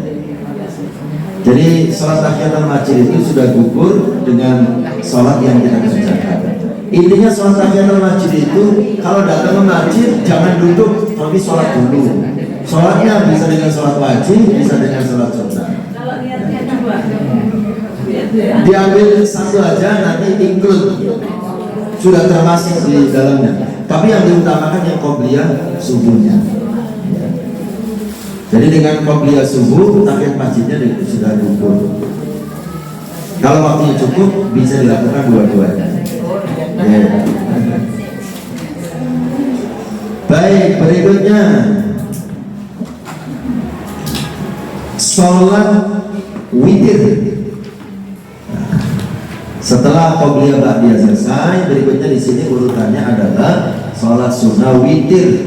Jadi sholat tahiyatul masjid itu sudah gugur dengan sholat yang kita kerjakan. Intinya sholat tahiyatul masjid itu kalau datang ke masjid jangan duduk tapi sholat dulu. Sholatnya bisa dengan sholat wajib, bisa dengan sholat sunnah. Kalau niatnya 2. Diambil satu aja nanti include sudah termasuk di dalamnya. Tapi yang diutamakan yang qobliyah subuhnya. Jadi dengan qobliyah subuh tahiyat masjidnya sudah gugur. Kalau waktunya cukup bisa dilakukan dua-duanya. Ya. Baik, berikutnya sholat witir. Setelah qobliyah ba'diyah selesai, berikutnya di sini urutannya adalah sholat sunnah witir.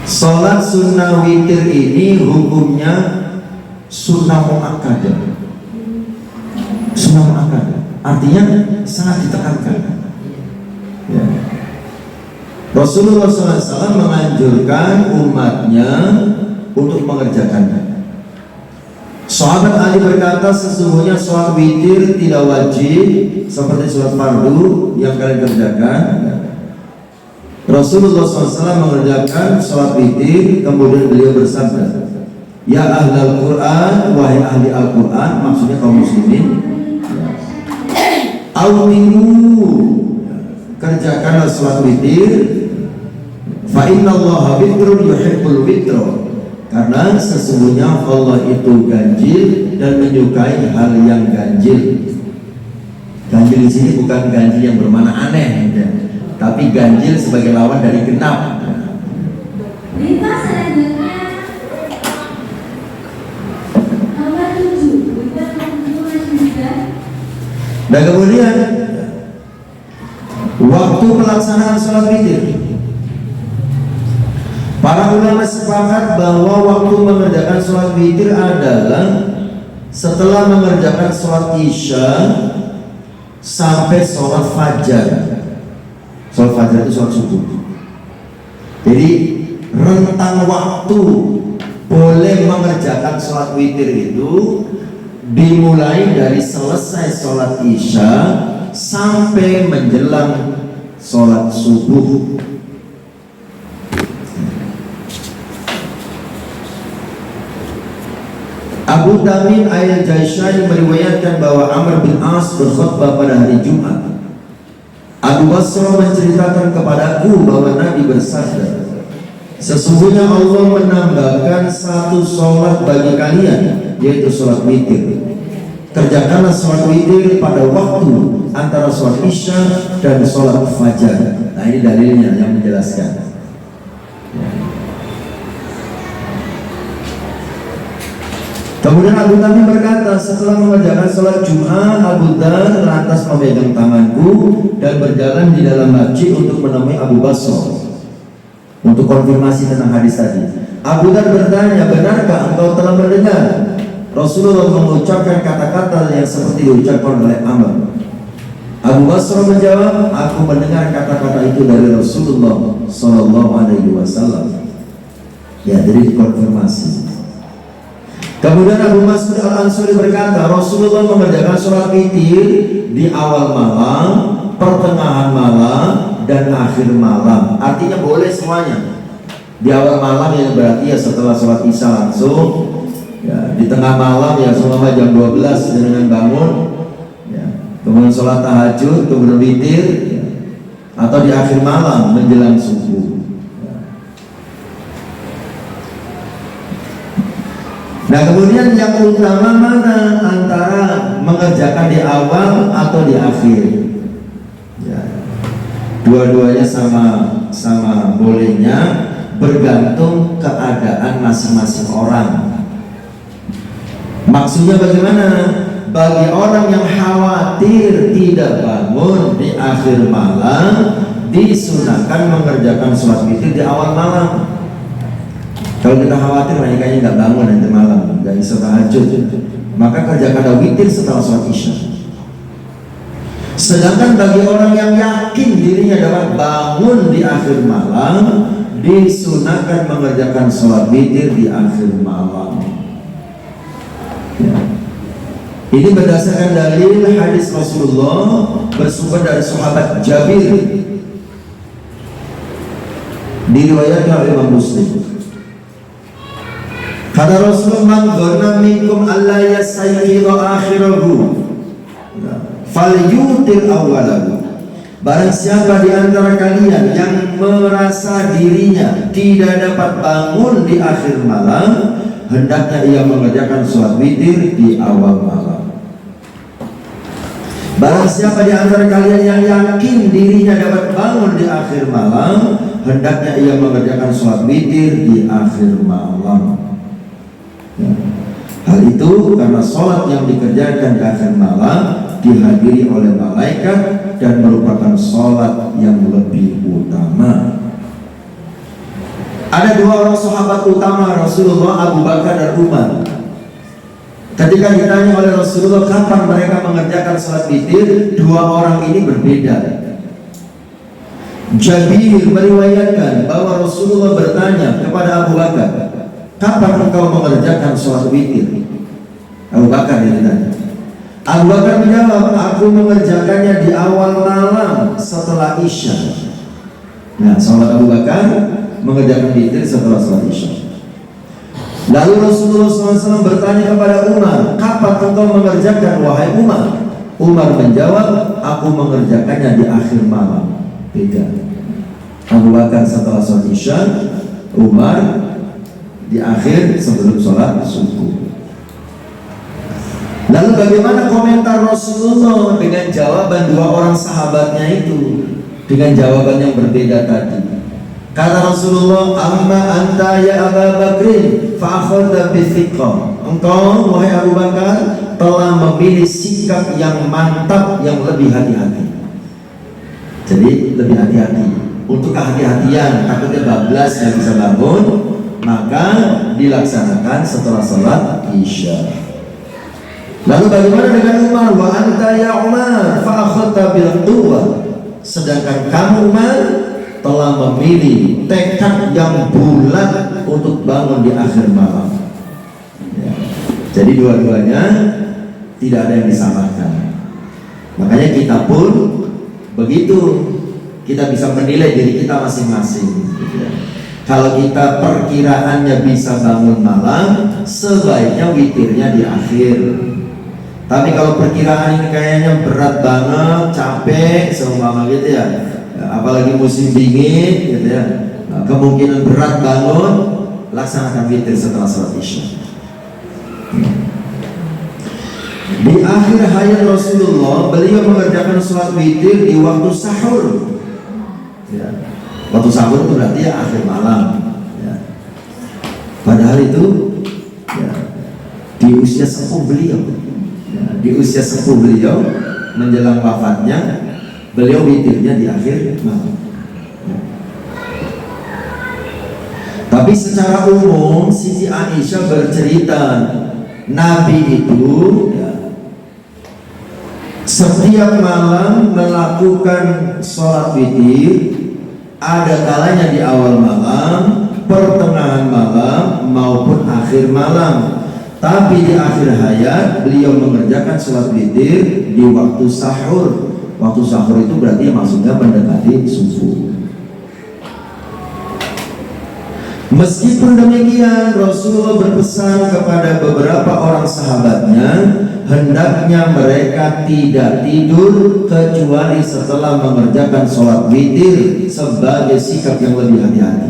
Sholat sunnah witir ini hukumnya sunnah muakkadah. sunnah muakkad, artinya sangat ditekankan. Ya. Rasulullah SAW menganjurkan umatnya untuk mengerjakannya. Sahabat Ali berkata, sesungguhnya sholat witir tidak wajib seperti sholat fardu yang kalian kerjakan. Rasulullah SAW mengerjakan sholat witir, kemudian beliau bersabda, ya ahlal Quran, wahai ahli Al-Quran, maksudnya kaum muslimin, awtiru, kerjakanlah sholat witir, fa innallaha witrun yuhibbul witro, karena sesungguhnya Allah itu ganjil dan menyukai hal yang ganjil. Ganjil di sini bukan ganjil yang bermakna aneh, ya, tapi ganjil sebagai lawan dari genap. Dan kemudian waktu pelaksanaan sholat witir, para ulama sepakat bahwa waktu mengerjakan sholat witir adalah setelah mengerjakan sholat isya sampai sholat fajar. Sholat fajar itu sholat subuh. Jadi rentang waktu boleh mengerjakan sholat witir itu dimulai dari selesai sholat isya sampai menjelang sholat subuh. Abu Tamim Al-Jaishani meriwayatkan bahwa Amr bin As berkhutbah pada hari Jumat. Abu Basrah menceritakan kepadaku bahwa Nabi bersabda, sesungguhnya Allah menambahkan satu sholat bagi kalian, yaitu sholat witir. Kerjakanlah sholat witir pada waktu antara sholat isya dan sholat fajar. Nah, ini dalilnya yang menjelaskan. Kemudian Abu Tamim berkata, setelah mengerjakan sholat Jumat, Abu Dar lantas memegang tanganku dan berjalan di dalam masjid untuk menemui Abu Basrah untuk konfirmasi tentang hadis tadi. Abu Dar bertanya, benarkah engkau telah mendengar Rasulullah mengucapkan kata-kata yang seperti diucapkan oleh Amr? Abu Basrah menjawab, aku mendengar kata-kata itu dari Rasulullah SAW. Ya, jadi dikonfirmasi. Kemudian Abu Mas'ud Al-Ansari berkata, Rasulullah mengerjakan sholat witir di awal malam, pertengahan malam, dan akhir malam. Artinya boleh semuanya. Di awal malam yang berarti ya setelah sholat isya langsung, ya, di tengah malam ya selama jam 12 dengan bangun, ya, kemudian sholat tahajud, kemudian witir, ya, atau di akhir malam menjelang subuh. Nah, kemudian yang utama mana antara mengerjakan di awal atau di akhir? Ya, dua-duanya sama bolehnya, bergantung keadaan masing-masing orang. Maksudnya bagaimana? Bagi orang yang khawatir tidak bangun di akhir malam, disunahkan mengerjakan sholat witir di awal malam. Kalau kita khawatir kayaknya nggak bangun nanti malam, nggak bisa tahajud, maka kerjakan witir setelah sholat isya. Sedangkan bagi orang yang yakin dirinya dapat bangun di akhir malam, disunahkan mengerjakan sholat witir di akhir malam. Ya. Ini berdasarkan dalil hadis Rasulullah bersumber dari sahabat Jabir, diriwayatkan oleh Imam Muslim. Kata Rasulullah, man dhanna minkum alla yasayyidu akhirahu falyutir awwalahu. Barang siapa di antara kalian yang merasa dirinya tidak dapat bangun di akhir malam, hendaknya ia mengerjakan sholat witir di awal malam. Barang siapa di antara kalian yang yakin dirinya dapat bangun di akhir malam, hendaknya ia mengerjakan sholat witir di akhir malam. Hal itu karena sholat yang dikerjakan di akhir malam dihadiri oleh malaikat dan merupakan sholat yang lebih utama. Ada dua orang sahabat utama Rasulullah, Abu Bakar dan Umar. Ketika ditanya oleh Rasulullah kapan mereka mengerjakan salat witir, dua orang ini berbeda. Jabir meriwayatkan bahwa Rasulullah bertanya kepada Abu Bakar, kapan engkau mengerjakan salat witir? Abu Bakar ditanya. Abu Bakar menjawab, aku mengerjakannya di awal malam setelah Isya. Nah, sahabat Abu Bakar mengerjakan witir setelah salat Isya. Lalu Rasulullah SAW bertanya kepada Umar, kapan engkau mengerjakan wahai Umar? Umar menjawab, aku mengerjakannya di akhir malam. Beda. Abu Bakar setelah salat Isya, Umar di akhir sebelum salat subuh. Lalu bagaimana komentar Rasulullah dengan jawaban dua orang sahabatnya itu, dengan jawaban yang berbeda tadi? Kata Rasulullah, amma anta ya Abu Bakrin fa akhadha bi thiqah. Engkau wahai Abu Bakar telah memilih sikap yang mantap, yang lebih hati-hati. Jadi lebih hati-hati. Untuk kehati-hatian, takutnya bablas yang bisa bangun, maka dilaksanakan setelah salat Isya. Lalu bagaimana dengan Umar? Wa anta ya Umar fa akhadha bil quwwah. Sedangkan kamu Umar telah memilih tekad yang bulat untuk bangun di akhir malam. Ya. Jadi dua-duanya tidak ada yang disamakan. Makanya kita pun begitu, kita bisa menilai diri kita masing-masing. Ya. Kalau kita perkiraannya bisa bangun malam, sebaiknya witirnya di akhir. Tapi kalau perkiraan ini kayaknya berat banget, capek, seumpama gitu ya, apalagi musim dingin gitu ya, kemungkinan berat bangun, laksanakan witir setelah salat Isya. Di akhir hayat Rasulullah, beliau mengerjakan salat witir di waktu sahur ya. Waktu sahur itu berarti ya akhir malam ya. Padahal itu ya, di usia sepuh beliau ya, di usia sepuh beliau menjelang wafatnya, beliau witirnya di akhir malam. Tapi secara umum Siti Aisyah bercerita, Nabi itu ya, setiap malam melakukan sholat witir, ada kalanya di awal malam, pertengahan malam maupun akhir malam. Tapi di akhir hayat beliau mengerjakan sholat witir di waktu sahur. Waktu sahur itu berarti maksudnya mendekati subuh. Meskipun demikian, Rasulullah berpesan kepada beberapa orang sahabatnya, hendaknya mereka tidak tidur kecuali setelah mengerjakan sholat witir sebagai sikap yang lebih hati-hati.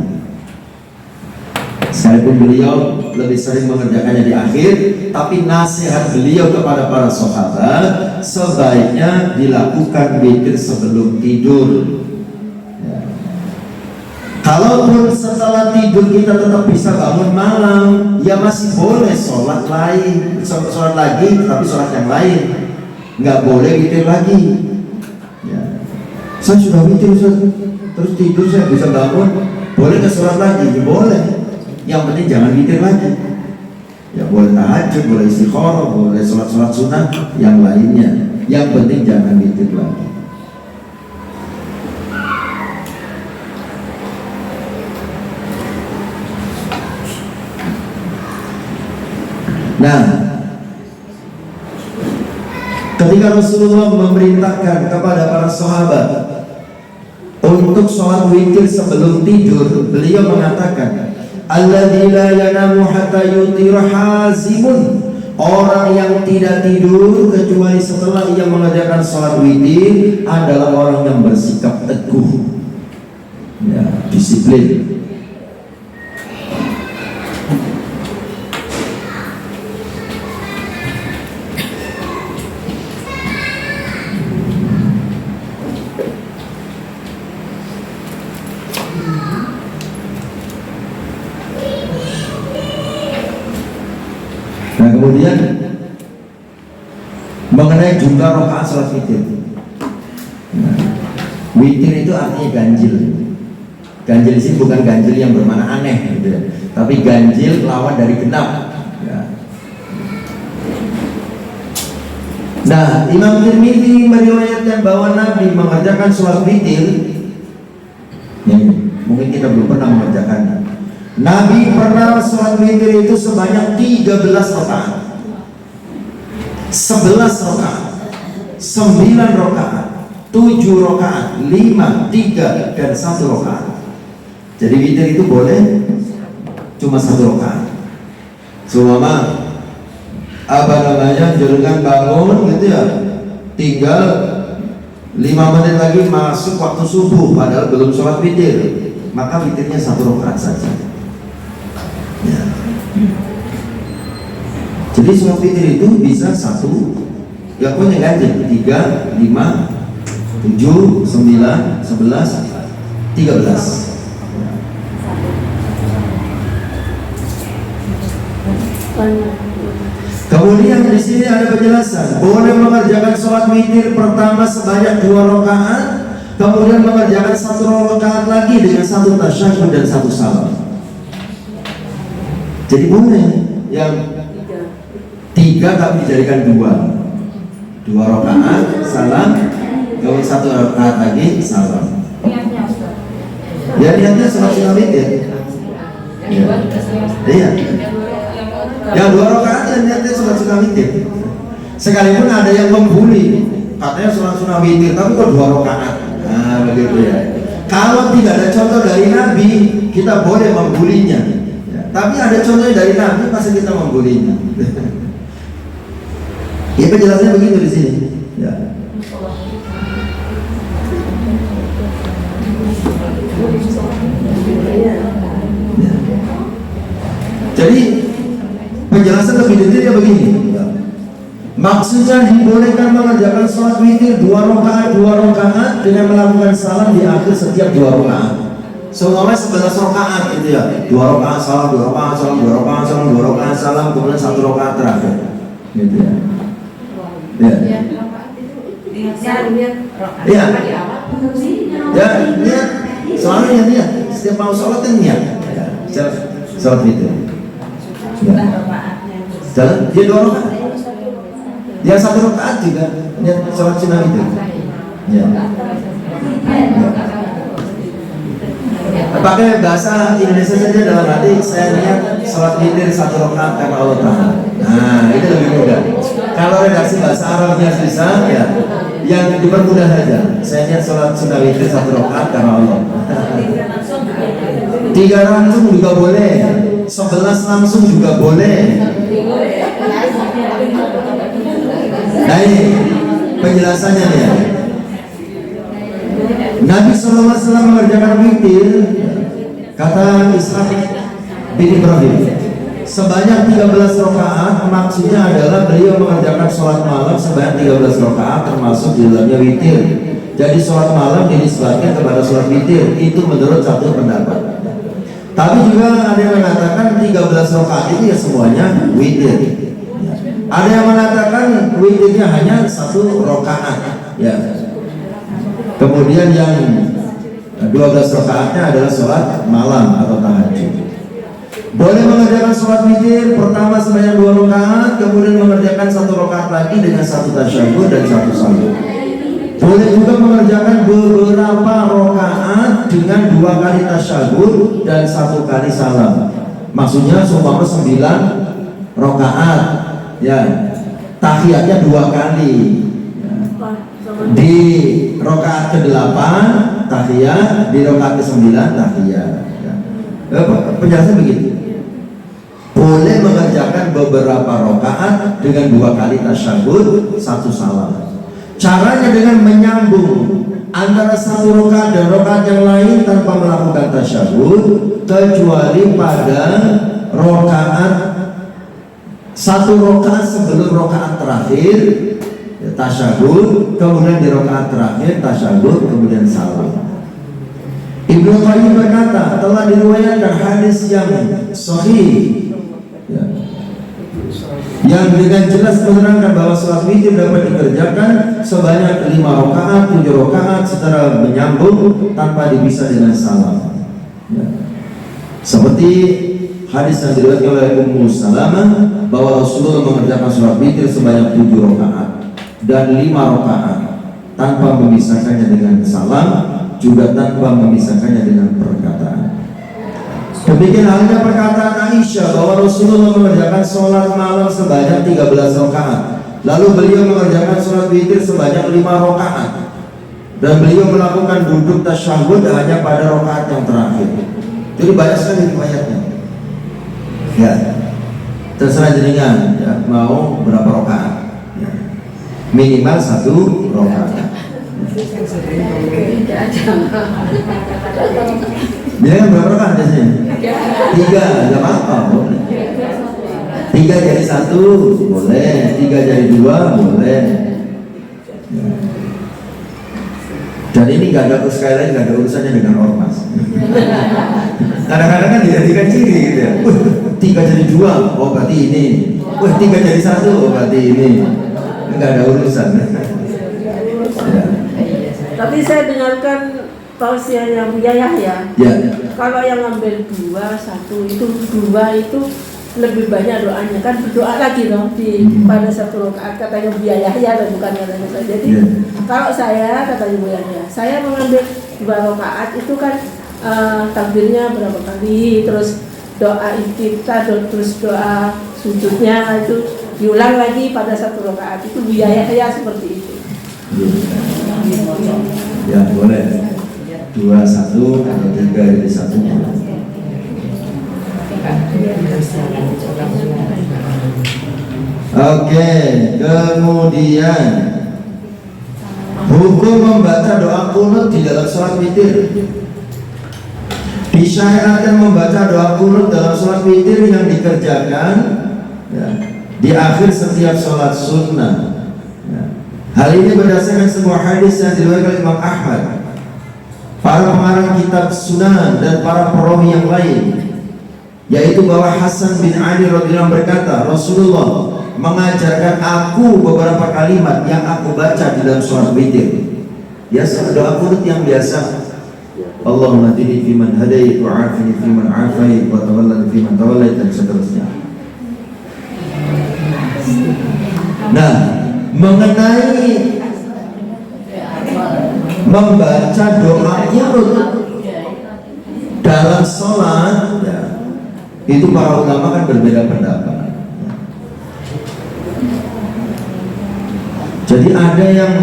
Sekalipun beliau lebih sering mengerjakannya di akhir, tapi nasihat beliau kepada para sahabat sebaiknya dilakukan witir sebelum tidur. Kalaupun setelah tidur kita tetap bisa bangun malam, ya masih boleh sholat lain, sholat lagi, tapi sholat yang lain. Nggak boleh witir lagi. Ya. Saya sudah witir, terus tidur saya bisa bangun, boleh ke sholat lagi? Ya, boleh. Yang penting jangan witir lagi. Ya boleh tahajud, boleh istiqoroh, boleh sholat-sholat sunnah yang lainnya. Yang penting jangan witir lagi. Nah, ketika Rasulullah memerintahkan kepada para sahabat untuk sholat witir sebelum tidur, beliau mengatakan, alladzi la yanamu hatta yutir hazimun. Orang yang tidak tidur kecuali setelah ia mengerjakan sholat witir adalah orang yang bersikap teguh, ya, disiplin. Kemudian mengenai jumlah rakaat salat witir. Nah, witir itu artinya ganjil. Ganjil sih bukan ganjil yang bermakna aneh gitu ya, tapi ganjil lawan dari genap. Ya. Nah, Imam Tirmidzi meriwayatkan bahwa Nabi mengerjakan sholat witir. Ya, mungkin kita belum pernah mengerjakannya. Nabi pernah sholat witir itu sebanyak 13 rakaat, 11 rakaat, 9 rakaat, 7 rakaat, 5, 3, dan 1 rakaat. Jadi witir itu boleh cuma 1 rakaat. Seumpama jenengan bangun gitu ya, tinggal 5 menit lagi masuk waktu subuh padahal belum sholat witir, maka witirnya 1 rakaat saja ya. Jadi sholat witir itu bisa 1, ya punya ganjil 3, 5, 7, 9, 11, 13. Kemudian di sini ada penjelasan, boleh mengerjakan sholat witir pertama sebanyak 2 rakaat, kemudian mengerjakan 1 rakaat lagi dengan 1 tasyahud dan 1 salam. Jadi boleh yang 3 tapi dijadikan 2 rakaat salam, kemudian 1 rakaat lagi salam. Ya niatnya sholat sunat witir. Iya. Yang 2 rakaat yang niatnya sholat sunat witir. Sekalipun ada yang membuli, katanya sholat sunat witir, tapi kok 2 rakaat. Nah begitu ya. Kalau tidak ada contoh dari Nabi, kita boleh membulinya. Ya, tapi ada contohnya dari Nabi, pasti kita membulinya. Ya penjelasannya begitu di sini. Ya. Jadi penjelasan lebih detailnya begini. Maksudnya dibolehkan mengerjakan sholat witir 2 rakaat dengan melakukan salam di akhir setiap 2 rakaat. Seumpama 11 rakaat gitu ya. 2 rakaat salam, 2 rakaat salam, 2 rakaat salam, 2 rakaat salam, kemudian 1 rakaat terakhir. Gitu ya. Ya. Iya. Ya, niat. Soalnya niat. Setiap mau sholat kan niat. Ya. Sholat witir. Jalan, dia 2 rakaat. Dia 1 rakaat juga niat sholat sunat itu. Ya. Pakai bahasa Indonesia saja dalam hati, saya niat sholat witir 1 rakaat karena Allah Ta'ala. Nah, itu lebih mudah. Kalau redaksi bahasa Arabnya susah, ya yang dipermudah saja. Saya niat sholat sunat witir 1 rakaat karena Allah. 3 langsung juga boleh, 11 langsung juga boleh. Nah ini penjelasannya ya. Nabi SAW mengerjakan witir, kata Ishaq bin Ibrahim, sebanyak 13 rakaat. Maksudnya adalah beliau mengerjakan sholat malam sebanyak 13 rakaat termasuk di dalamnya witir. Jadi sholat malam dinisbatkan kepada sholat witir. Itu menurut satu pendapat. Tapi juga ada yang mengatakan 13 rakaat itu ya semuanya witir. Ada yang mengatakan witirnya hanya 1 rakaat. Ya. Kemudian yang 12 rakaatnya adalah sholat malam atau tahajud. Boleh mengerjakan sholat witir pertama sebanyak 2 rakaat, kemudian mengerjakan 1 rakaat lagi dengan 1 tasyahud dan 1 salam. Boleh juga mengerjakan beberapa rakaat dengan 2 kali tasyahud dan 1 kali salam. Maksudnya seumpama 9 rakaat, ya tahiyatnya 2 kali. Ya. Di rakaat ke-8 tahiyat, di rakaat ke-9 tahiyat. Ya. Penjelasan begitu. Boleh mengerjakan beberapa rakaat dengan 2 kali tasyahud, 1 salam. Caranya dengan menyambung antara 1 rakaat dan rakaat yang lain tanpa melakukan tasyahud, kecuali pada rakaat 1 rakaat sebelum rakaat terakhir tasyahud, kemudian di rakaat terakhir tasyahud, kemudian salam. Ibnu Qayyim berkata, telah diriwayatkan hadis yang sahih ya, yang dengan jelas menerangkan bahwa sholat witir dapat dikerjakan sebanyak 5 rakaat, 7 rakaat secara menyambung tanpa dipisah dengan salam. Ya. Seperti hadis yang diriwayatkan oleh Ummu Salamah bahwa Rasulullah mengerjakan sholat witir sebanyak 7 rakaat. dan 5 rakaat tanpa memisahkannya dengan salam, juga tanpa memisahkannya dengan perkataan. Demikian halnya perkataan Aisyah bahwa Rasulullah mengerjakan sholat malam sebanyak 13 rakaat, lalu beliau mengerjakan sholat witir sebanyak 5 rakaat, dan beliau melakukan duduk tasyahud hanya pada rakaat yang terakhir. Jadi banyak sekali riwayatnya. Ya, terserah jenengan ya, mau berapa rakaat ya. Minimal 1 rakaat. Jangan berapa rakaat biasanya? 3, nggak apa-apa, boleh. 3 jadi 1 boleh, 3 jadi 2 boleh. Ya. Dan ini nggak ada, sekali lagi nggak ada urusannya dengan ormas. Kadang-kadang kan dijadikan ciri gitu ya. 3 jadi 2, oh berarti ini. 3 jadi 1, oh berarti ini. Nggak ada urusan. Ya. Tapi saya dengarkan tausiahnya Buya Yahya. Ya. Kalau yang ngambil 2, 1 itu 2 itu lebih banyak doanya, kan berdoa lagi dong di pada 1 rakaat katanya Buya Yahya dan bukan katanya saya. Jadi kalau saya katanya Buya Yahya, saya mengambil 2 rakaat itu kan takbirnya berapa kali, terus doa iftitah, terus doa sujudnya itu diulang lagi pada 1 rakaat. Itu Buya Yahya seperti itu. Ya boleh. 2, 1 atau 3 jadi 1. Oke, kemudian hukum membaca doa qunut di dalam sholat witir. Disyariatkan membaca doa qunut dalam sholat witir yang dikerjakan ya, di akhir setiap sholat sunnah ya. Hal ini berdasarkan sebuah hadis yang diriwayatkan Imam Ahmad, para pengarang kitab Sunan dan para perawi yang lain, yaitu bahwa Hasan bin Ali radhiyallahu anhu berkata, Rasulullah mengajarkan aku beberapa kalimat yang aku baca di dalam sholat witir. Biasa doa qunut yang biasa. Allahumma hdini fiman hadait wa afini fiman afait wa tawallani fiman tawallait, dan seterusnya. Nah, mengenai membaca doa qunut dalam sholat ya, itu para ulama kan berbeda pendapat. Jadi ada yang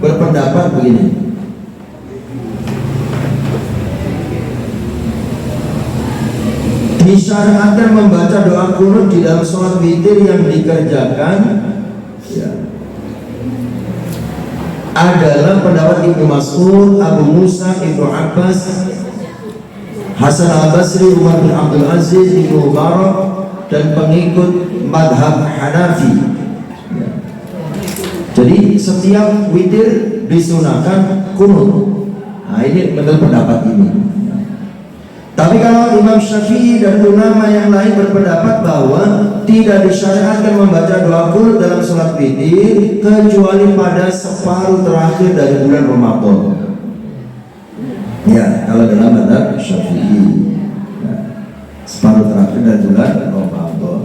berpendapat begini, disyariatkan membaca doa qunut di dalam sholat witir yang dikerjakan ya, adalah pendapat Ibnu Mas'ud, Abu Musa, Ibnu Abbas, Hasan al-Basri, Umar bin Abdul Aziz, Ibnu Mubarak, dan pengikut madhab Hanafi ya. Jadi setiap witir disunahkan qunut. Nah ini menurut pendapat ini. Tapi kalau Imam Syafi'i dan ulama yang lain berpendapat bahwa tidak disyariatkan membaca doa qunut dalam sholat witir kecuali pada separuh terakhir dari bulan Ramadan. Ya, kalau dalam mazhab Syafi'i ya, separuh terakhir dari bulan Ramadan.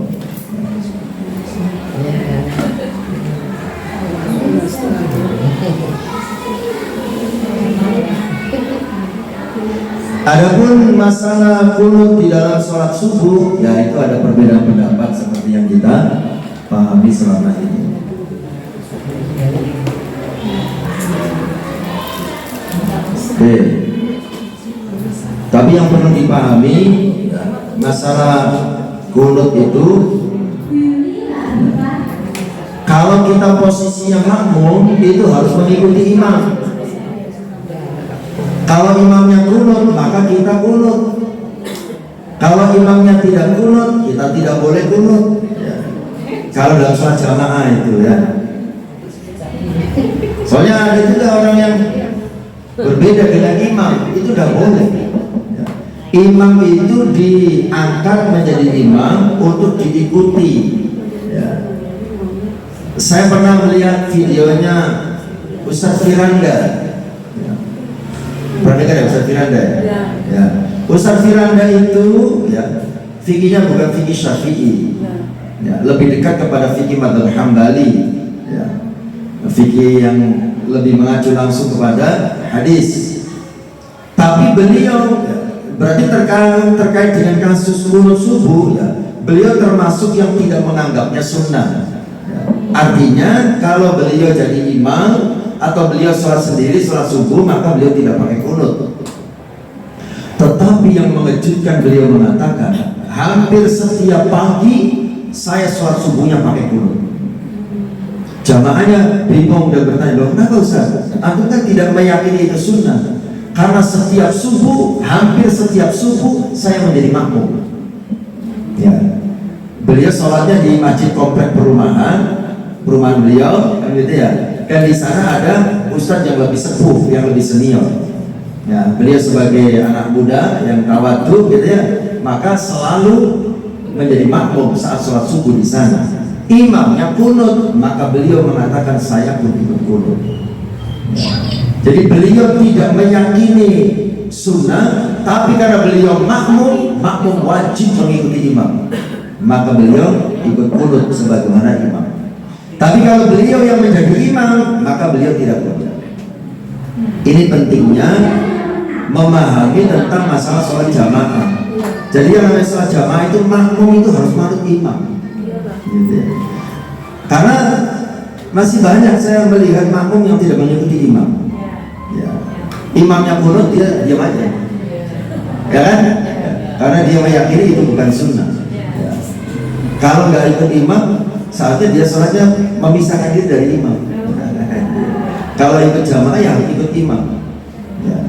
Adapun masalah qunut di dalam sholat subuh, ya itu ada perbedaan pendapat seperti yang kita pahami selama ini. Oke. Tapi yang perlu dipahami, masalah qunut itu, kalau kita posisinya makmum itu harus mengikuti imam. Kalau imamnya qunut, maka kita qunut. Kalau imamnya tidak qunut, kita tidak boleh qunut ya. Kalau dalam sholat jamaah itu ya. Soalnya ada juga orang yang berbeda dengan imam, itu tidak boleh ya. Imam itu diangkat menjadi imam untuk diikuti ya. Saya pernah melihat videonya Ustaz Firanda. Pernah dengar ya Ustaz Firanda? Ya. Ya. Ustaz Firanda itu ya, fikihnya bukan fikih Syafi'i. Ya, lebih dekat kepada fikih mazhab Hambali. Ya. fikih yang lebih mengacu langsung kepada hadis. Tapi beliau berarti terkait dengan kasus kunut subuh ya, beliau termasuk yang tidak menganggapnya sunnah. Artinya kalau beliau jadi imam atau beliau sholat sendiri sholat subuh, maka beliau tidak pakai kunut. Tetapi yang mengejutkan, beliau mengatakan hampir setiap pagi saya sholat subuhnya pakai kunut. Jamaahnya bingung dan bertanya, loh kenapa Ustaz? Aku kan tidak meyakini itu sunnah. Karena setiap subuh, hampir setiap subuh saya menjadi makmum. Ya, beliau sholatnya di masjid komplek perumahan beliau, kan gitu ya. Dan di sana ada ustadz yang lebih sepuh, yang lebih senior. Ya, beliau sebagai anak muda yang tawadhu, gitu ya, maka selalu menjadi makmum saat sholat subuh di sana. Imamnya kunut, maka beliau mengatakan saya pun ikut kunut. Jadi beliau tidak meyakini sunnah, tapi karena beliau makmum wajib mengikuti imam, maka beliau ikut kunut sebagaimana imam. Tapi kalau beliau yang menjadi imam, maka beliau tidak kunut. Ini pentingnya memahami tentang masalah sholat jamaah. Jadi yang namanya sholat jamaah itu makmum itu harus manut imam. Gitu ya. Karena masih banyak saya melihat makmum yang tidak mengikuti imam. Ya. Imamnya kunut, dia diam aja, ya kan? Karena dia meyakini itu bukan sunnah. Ya. Kalau nggak ikut imam, saatnya dia sholatnya memisahkan diri dari imam. Kalau ikut jamaah ya ikut imam. Ya.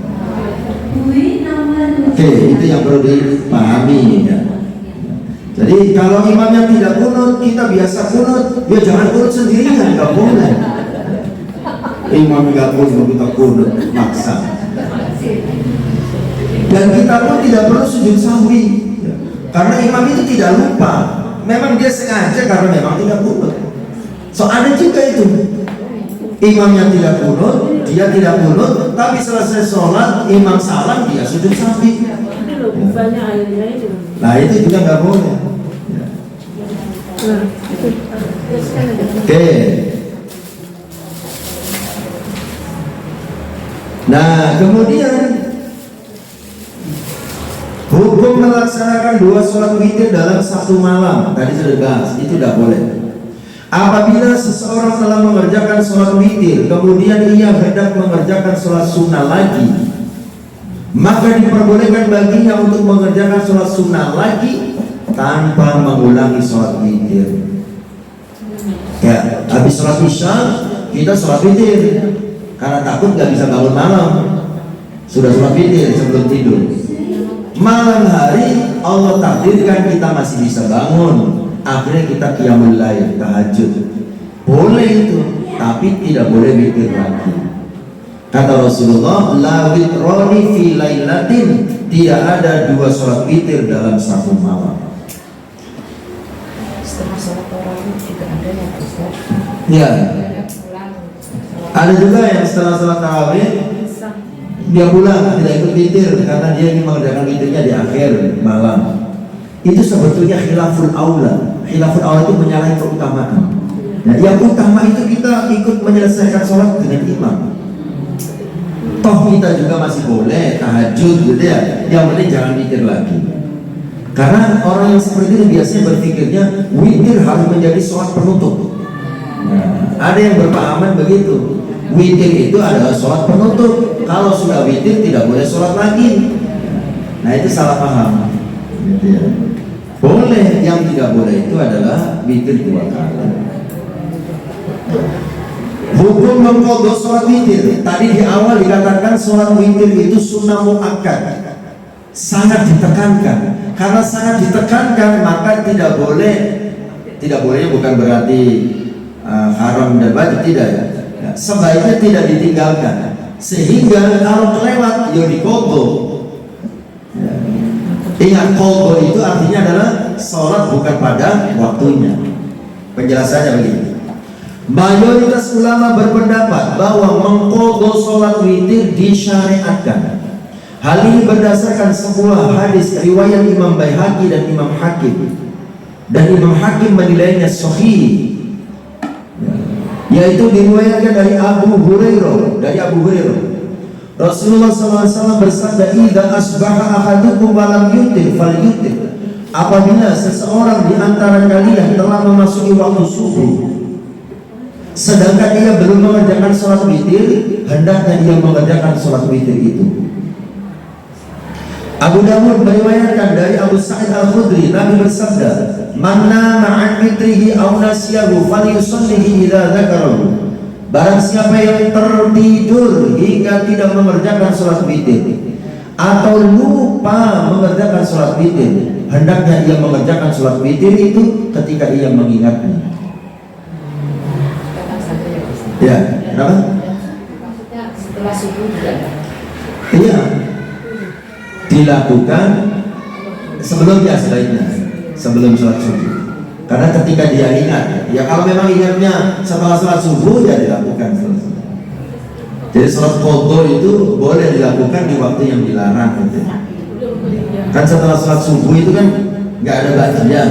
Oke, itu yang perlu dipahami ya. Jadi kalau imamnya tidak kunut, kita biasa kunut, ya jangan kunut sendirian, nggak boleh. Imam nggak kunut, kita kunut maksa. Dan kita pun tidak perlu sujud sahwi, karena imam itu tidak lupa. Memang dia sengaja karena memang tidak kunut. So ada juga itu, imamnya tidak kunut, dia tidak kunut, tapi selesai sholat imam salam dia sujud sahwi. Nah itu juga nggak boleh. Oke. Nah kemudian hukum melaksanakan 2 sholat witir dalam satu malam tadi sudah bahas, itu tidak boleh. Apabila seseorang telah mengerjakan sholat witir, kemudian ia hendak mengerjakan sholat sunnah lagi, maka diperbolehkan baginya untuk mengerjakan sholat sunnah lagi tanpa mengulangi sholat witir. Ya, habis sholat isya kita sholat witir karena takut nggak bisa bangun malam, sudah sholat witir sebelum tidur. Malam hari Allah takdirkan kita masih bisa bangun, akhirnya kita qiyamul lail, tahajud. Boleh itu, tapi tidak boleh witir lagi. Kata Rasulullah, la witroni fi lailatin, tidak ada 2 sholat witir dalam satu malam. Setelah sholat tarawih juga ada yang Ustaz. Ya. Ada juga yang setelah sholat tarawih dia pulang tidak ikut witir karena dia ingin mengerjakan witirnya di akhir malam. Itu sebetulnya khilaful aula. Khilaful aula itu menyalahi keutamaan. Nah, yang utama itu kita ikut menyelesaikan sholat dengan imam. Toh kita juga masih boleh tahajud gitu ya. Yang penting jangan witir lagi. Karena orang yang seperti itu biasanya berpikirnya witir harus menjadi sholat penutup. Nah, ada yang berpahaman begitu. Witir itu adalah sholat penutup. Kalau sudah witir tidak boleh sholat lagi. Nah itu salah paham. Gitu ya. Boleh, yang tidak boleh itu adalah witir 2 kali. Hukum mengqadha sholat witir. Tadi di awal dikatakan sholat witir itu sunnah muakkad, sangat ditekankan. Karena sangat ditekankan maka tidak boleh. Tidak bolehnya bukan berarti haram dan wajib, tidak ya. Sebaiknya tidak ditinggalkan, sehingga kalau kelewat ya diqadha. Ya. Ingat qadha itu artinya adalah sholat bukan pada waktunya. Penjelasannya begini. Mayoritas ulama berpendapat bahwa mengqadha sholat witir disyariatkan. Hal ini berdasarkan sebuah hadis riwayat Imam Baihaqi dan Imam Hakim, dan Imam Hakim menilainya sahih. yaitu diriwayatkan dari Abu Hurairah. Rasulullah SAW bersabda, "Idza asbaha ahadukum wa lam yutir falyutir." Apabila seseorang di antara kalian telah memasuki waktu subuh sedangkan ia belum mengerjakan sholat witir, hendaknya ia mengerjakan sholat witir itu. Abu Dawud meriwayatkan dari Abu Sa'id Al-Khudri, Nabi bersabda, "Man nama an witrihi aw nasiyahu falyusallihi idza dzakarahu." Barang siapa yang tertidur hingga tidak mengerjakan sholat witir atau lupa mengerjakan sholat witir, hendaknya ia mengerjakan sholat witir itu ketika ia mengingatnya. Ya, kenapa? Maksudnya setelah subuh juga ada. Iya, dilakukan sebelumnya sebaiknya, sebelum sholat subuh. Karena ketika dia ingat, ya kalau memang ingatnya setelah sholat subuh, ya dilakukan sholat subuh. Jadi sholat qadha itu boleh dilakukan di waktu yang dilarang gitu. Kan setelah sholat subuh itu kan nggak ada ba'diyah,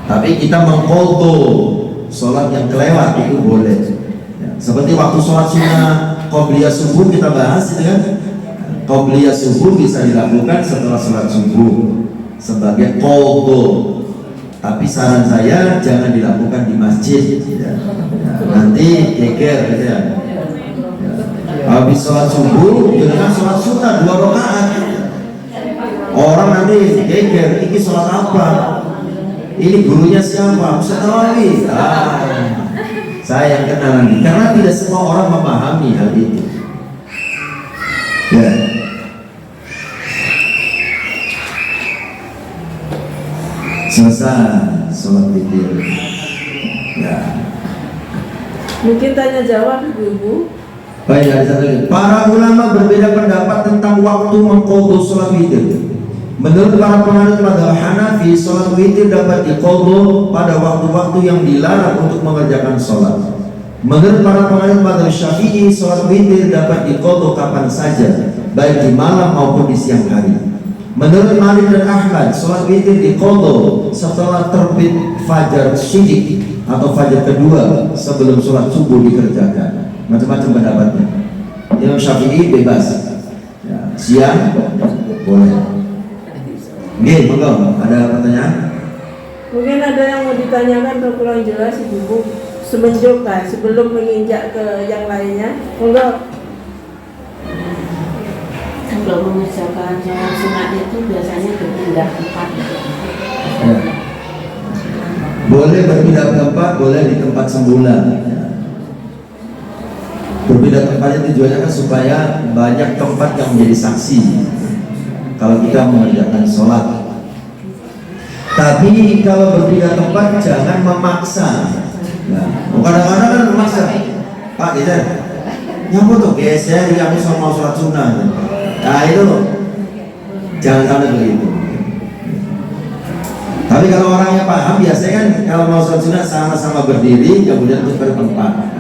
tapi kita mengqadha sholat yang kelewat itu boleh. Ya, seperti waktu sholat sunnah qobliyah subuh kita bahas itu kan, qobliyah subuh bisa dilakukan setelah sholat subuh sebagai qadha. Tapi saran saya jangan dilakukan di masjid ya. Nanti geger gitu ya. Habis sholat subuh dengan sholat sunnah 2 rakaat, orang nanti geger, ini sholat apa? Ini gurunya siapa? Ustaz Nawawi. Saya yang kenal nanti, karena tidak semua orang memahami hal itu. Ya. Selesai sholat witir. Ya. Mungkin tanya jawab Ibu. Baik, ada satu lagi. Para ulama berbeda pendapat tentang waktu mengqadha sholat witir. Menurut para penganut mazhab Hanafi, sholat witir dapat diqadha pada waktu-waktu yang dilarang untuk mengerjakan sholat. Menurut para penganut mazhab Syafi'i, sholat witir dapat diqadha kapan saja, baik di malam maupun di siang hari. Menurut Malik dan Ahmad, sholat witir diqadha setelah terbit fajar syidik atau fajar kedua sebelum sholat subuh dikerjakan. Macam-macam pendapatnya. Imam Syafi'i bebas ya, siang boleh. Oke, monggo, ada pertanyaan? Mungkin ada yang mau ditanyakan atau kurang jelas Ibu semenjak sebelum menginjak ke yang lainnya. Monggo. Kalau mengerjakan sholat sunat itu biasanya berpindah tempat. Ya. Boleh berpindah tempat, boleh di tempat semula. Berbeda tempatnya tujuannya kan supaya banyak tempat yang menjadi saksi kalau kita mengerjakan sholat. Tapi kalau berbeda tempat jangan memaksa. Nah, kadang-kadang kan memaksa. Pak, kita nyamuk tuh geser, aku sama sholat sunnah. Nah itu jangan sampai begitu. Tapi kalau orangnya paham, biasanya kan kalau mau sholat sunnah sama-sama berdiri, kemudian terus bertempat.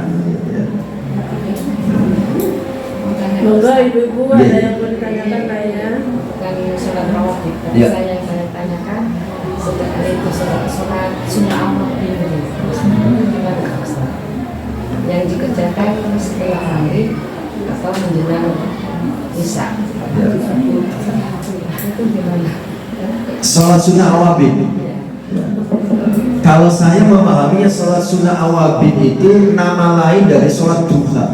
Monggo Ibu-ibu ada yang mau ditanyakan lainnya? Bukan sholat rawatib, tapi Ya. saya yang saya tanyakan setelah itu sholat sunnah awal ini gimana Ustaz? Yang dikerjakan setelah maghrib atau menjelang isya? Ya. Itu gimana? Sholat sunnah awabin. Kalau saya memahaminya sholat sunnah awabin itu nama lain dari sholat duha.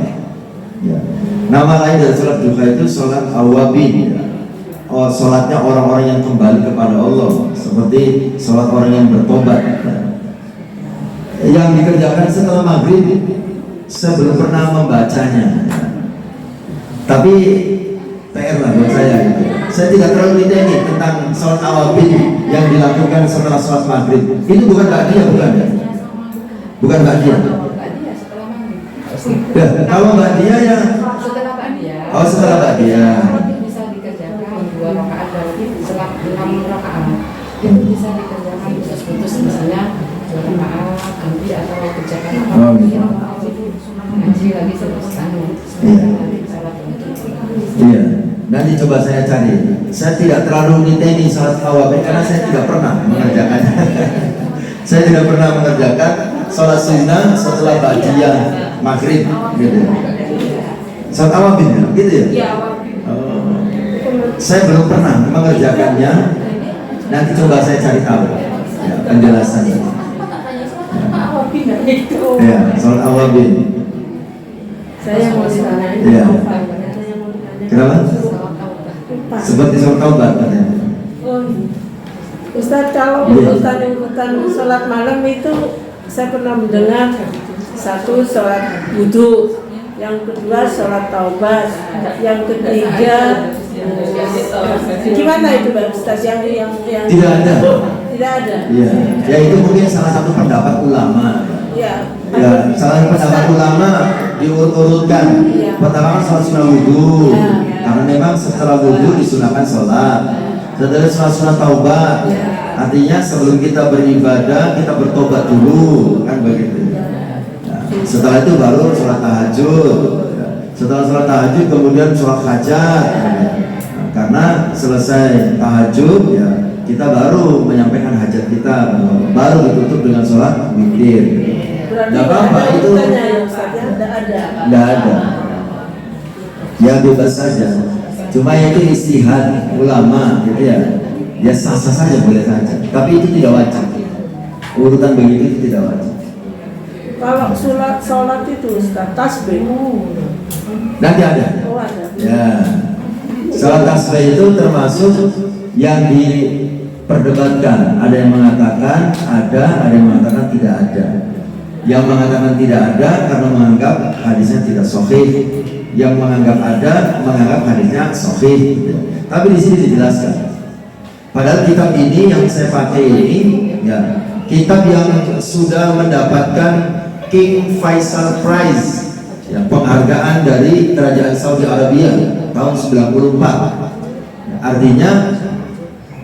Ya. Nama lain dari sholat duha itu sholat awabin. Oh, sholatnya orang-orang yang kembali kepada Allah, seperti sholat orang yang bertobat. Yang dikerjakan setelah maghrib, saya belum pernah membacanya. Tapi PR lah buat saya gitu. Saya tidak terlalu ini tentang sholat awabin yang dilakukan setelah sholat maghrib. Itu bukan ba'diyah, bukan ya? Bukan ba'diyah. Setelah maghrib. Ya, kalau ba'diyah ya. Setelah ba'diyah. Oh, setelah ba'diyah. Bisa dikerjakan 2 rakaat berarti setelah 6 rakaat. Itu bisa dikerjakan putus-putus misalnya 2 rakaat ganti atau kerjakan Oh, gitu. ngaji lagi selesai. Iya, nanti coba saya cari. Saya tidak terlalu niteni salat awabin karena saya tidak pernah mengerjakannya. Saya tidak pernah mengerjakan. sholat sunnah setelah ba'diyah maghrib gitu. Sholat awabin ya? Gitu ya? Iya, Saya belum pernah mengerjakannya. Nanti coba saya cari tahu ya, penjelasannya. Ya, sholat awabin. Saya mau ditanya itu Iya. apa? Saya mau ditanya. Kenapa? Lupa. Seperti sholat taubat katanya. Oh, Ustadz, kalau Iya. urutan sholat malam itu saya pernah mendengar satu sholat wudhu, yang kedua sholat taubat, yang ketiga gimana itu Pak Ustadz yang Tidak ada. tidak ada. Iya, ya itu mungkin salah satu pendapat ulama. Ya. Ya, salah satu pendapat ulama diurut-urutkan. Iya. Pertama sholat sunnah wudhu, Ya. karena memang setelah wudhu disunahkan sholat. Setelah sholat sunnah taubat, artinya sebelum kita beribadah kita bertobat dulu, kan begitu. Nah, setelah itu baru sholat tahajud. Setelah sholat tahajud kemudian sholat hajat. Nah, karena selesai tahajud ya kita baru menyampaikan hajat kita, baru ditutup dengan sholat witir. Berarti Gak apa-apa ada itu. urutannya ya Ustadz ya? Tidak ada. Nggak ada. Ya bebas saja. Cuma itu istihad ulama gitu ya. Ya sah-sah saja, boleh saja. Tapi itu tidak wajib. Urutan begitu itu tidak wajib. Kalau sholat itu Ustadz tasbih. Nanti ada. Oh ada. Ya. Sholat tasbih itu termasuk yang diperdebatkan. Ada yang mengatakan ada yang mengatakan tidak ada. Yang mengatakan tidak ada karena menganggap hadisnya tidak sahih. Yang menganggap ada menganggap hadisnya sahih. Tapi di sini dijelaskan. Padahal kitab ini yang saya pakai ini, ya, kitab yang sudah mendapatkan King Faisal Prize, ya, penghargaan dari Kerajaan Saudi Arabia tahun 94. Artinya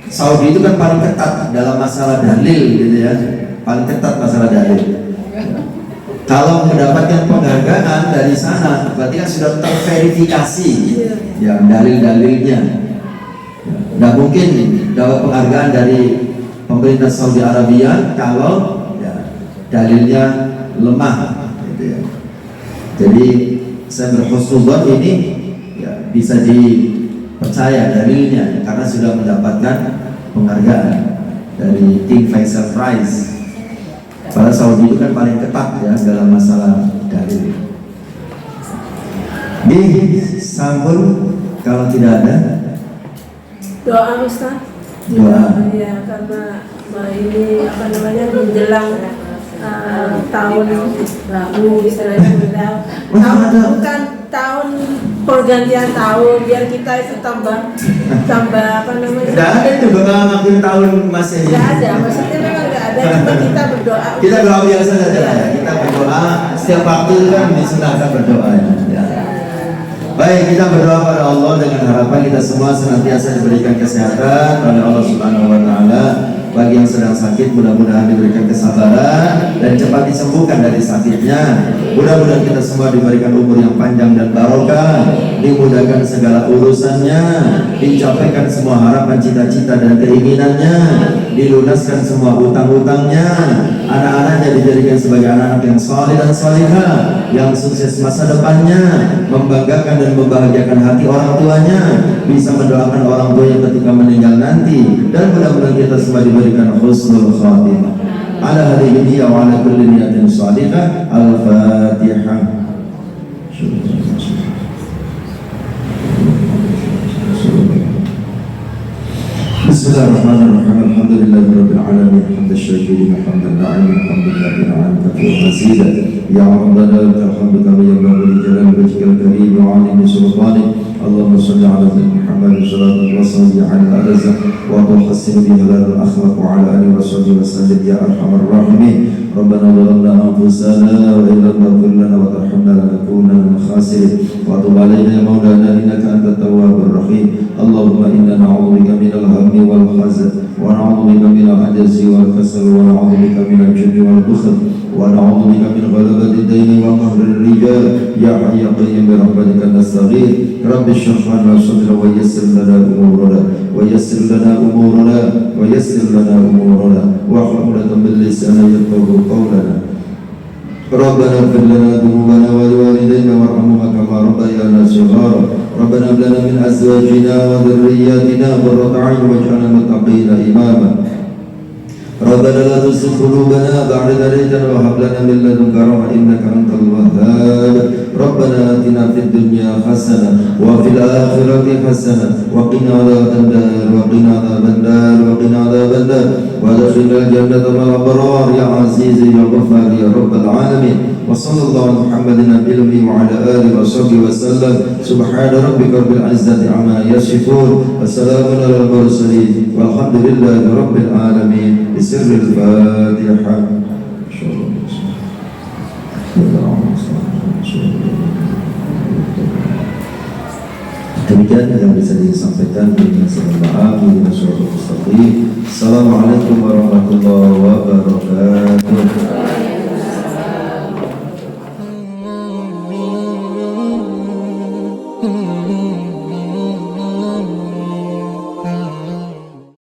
Saudi itu kan paling ketat dalam masalah dalil, gitu ya, paling ketat masalah dalil. Kalau mendapatkan penghargaan dari sana, berarti kan sudah terverifikasi, ya, dalil-dalilnya. Nggak mungkin dapat penghargaan dari pemerintah Saudi Arabia kalau ya, dalilnya lemah, gitu ya. Jadi saya berhusnuzon ini ya, bisa dipercaya dalilnya karena sudah mendapatkan penghargaan dari King Faisal Prize. Padahal Saudi itu kan paling ketat ya dalam masalah dalil. Sampun kalau tidak ada Doa Ustaz. Doa. Ya karena ini apa namanya menjelang tahun baru istilahnya bukan tahun pergantian tahun biar kita itu tambah apa namanya? Tidak ada itu doa akhir tahun Masehi. Tidak ada, maksudnya memang tidak ada. Cuma kita berdoa. Kita doa biasa saja ya. Kita berdoa setiap waktu kan disunahkan berdoa ya. Baik, kita berdoa pada Allah dengan harapan kita semua senantiasa diberikan kesehatan oleh Allah Subhanahu wa taala. Bagi yang sedang sakit mudah-mudahan diberikan kesabaran dan cepat disembuhkan dari sakitnya. Mudah-mudahan kita semua diberikan umur yang panjang dan barokah, dimudahkan segala urusannya, dicapaikan semua harapan, cita-cita dan keinginannya, dilunaskan semua utang-utangnya, anak-anaknya dijadikan sebagai anak-anak yang saleh dan salihah, yang sukses masa depannya, membanggakan dan membahagiakan hati orang tuanya, bisa mendoakan orang tuanya ketika meninggal nanti, dan mudah-mudahan kita semua diberikan husnul khatimah. Ala hadhihi niyya wa ala kulli niyatin shaliha. Al-Fatihah. Bismillahirrahmanirrahim. Alhamdulillahirabbil alamin. Hamdan syakirin, hamdan na'imin, hamdan na'imin katsiran mazidan. Ya Rabbana lakal hamdu kama yanbaghi li jalali wajhikal karim wa 'azimi sultanik. Allahumma shalli 'ala Muhammad sallallahu alaihi wasallam ala alihi wa tuhassin bi halal al-akhlaq wa 'ala alihi wa sahbihi wa sallim ya arhamar rahimin. Rabbana zalamna anfusana wa illam taghfir lana wa tarhamna lanakunanna minal khasirin. Wa tub 'alaina ya maulana innaka antat tawwabur rahim. Allahumma inna na'udzubika minal hammi wal hazan wa na'udzubika minal ajzi wal kasal wa na'udzubika minal jubni wal bukhl wa na'udzubika min ghalabati ad-daini wa qahri ar-rijal ya hayy ya qayyum bi rahmatika nastaghith. Rabbi shrah lana sadrana wa yassir lana umurana wa yassir lana umurana wa yassir lana umurana wa hlul 'uqdatam min lisani yafqahu qawlana. ربنا اغفر لنا ذنوبنا ولوالدينا وارحمهما كما ربيانا صغارا ربنا هب لنا من أزواجنا وذرياتنا قرة أعين واجعلنا للمتقين إماما ربنا لا تزغ قلوبنا بعد إذ هديتنا وهب لنا من لدنك رحمة إنك أنت الوهاب ربنا آتنا في الدنيا حسنة وفي الآخرة حسنة وقنا عذاب النار وقنا عذاب النار وادخلنا الجنة مع الأبرار يا عزيز يا غفار يا رب العالمين وصلى الله على محمد النبي الأمي وعلى آله وصحبه وسلم سبحان ربك رب العزة عما يصفون وسلام على المرسلين والحمد لله رب العالمين بسر الفاتحة. Demikian yang bisa disampaikan dengan segala maaf dengan suatu mustaqim. Assalamualaikum warahmatullahi wabarakatuh. Mm-hmm.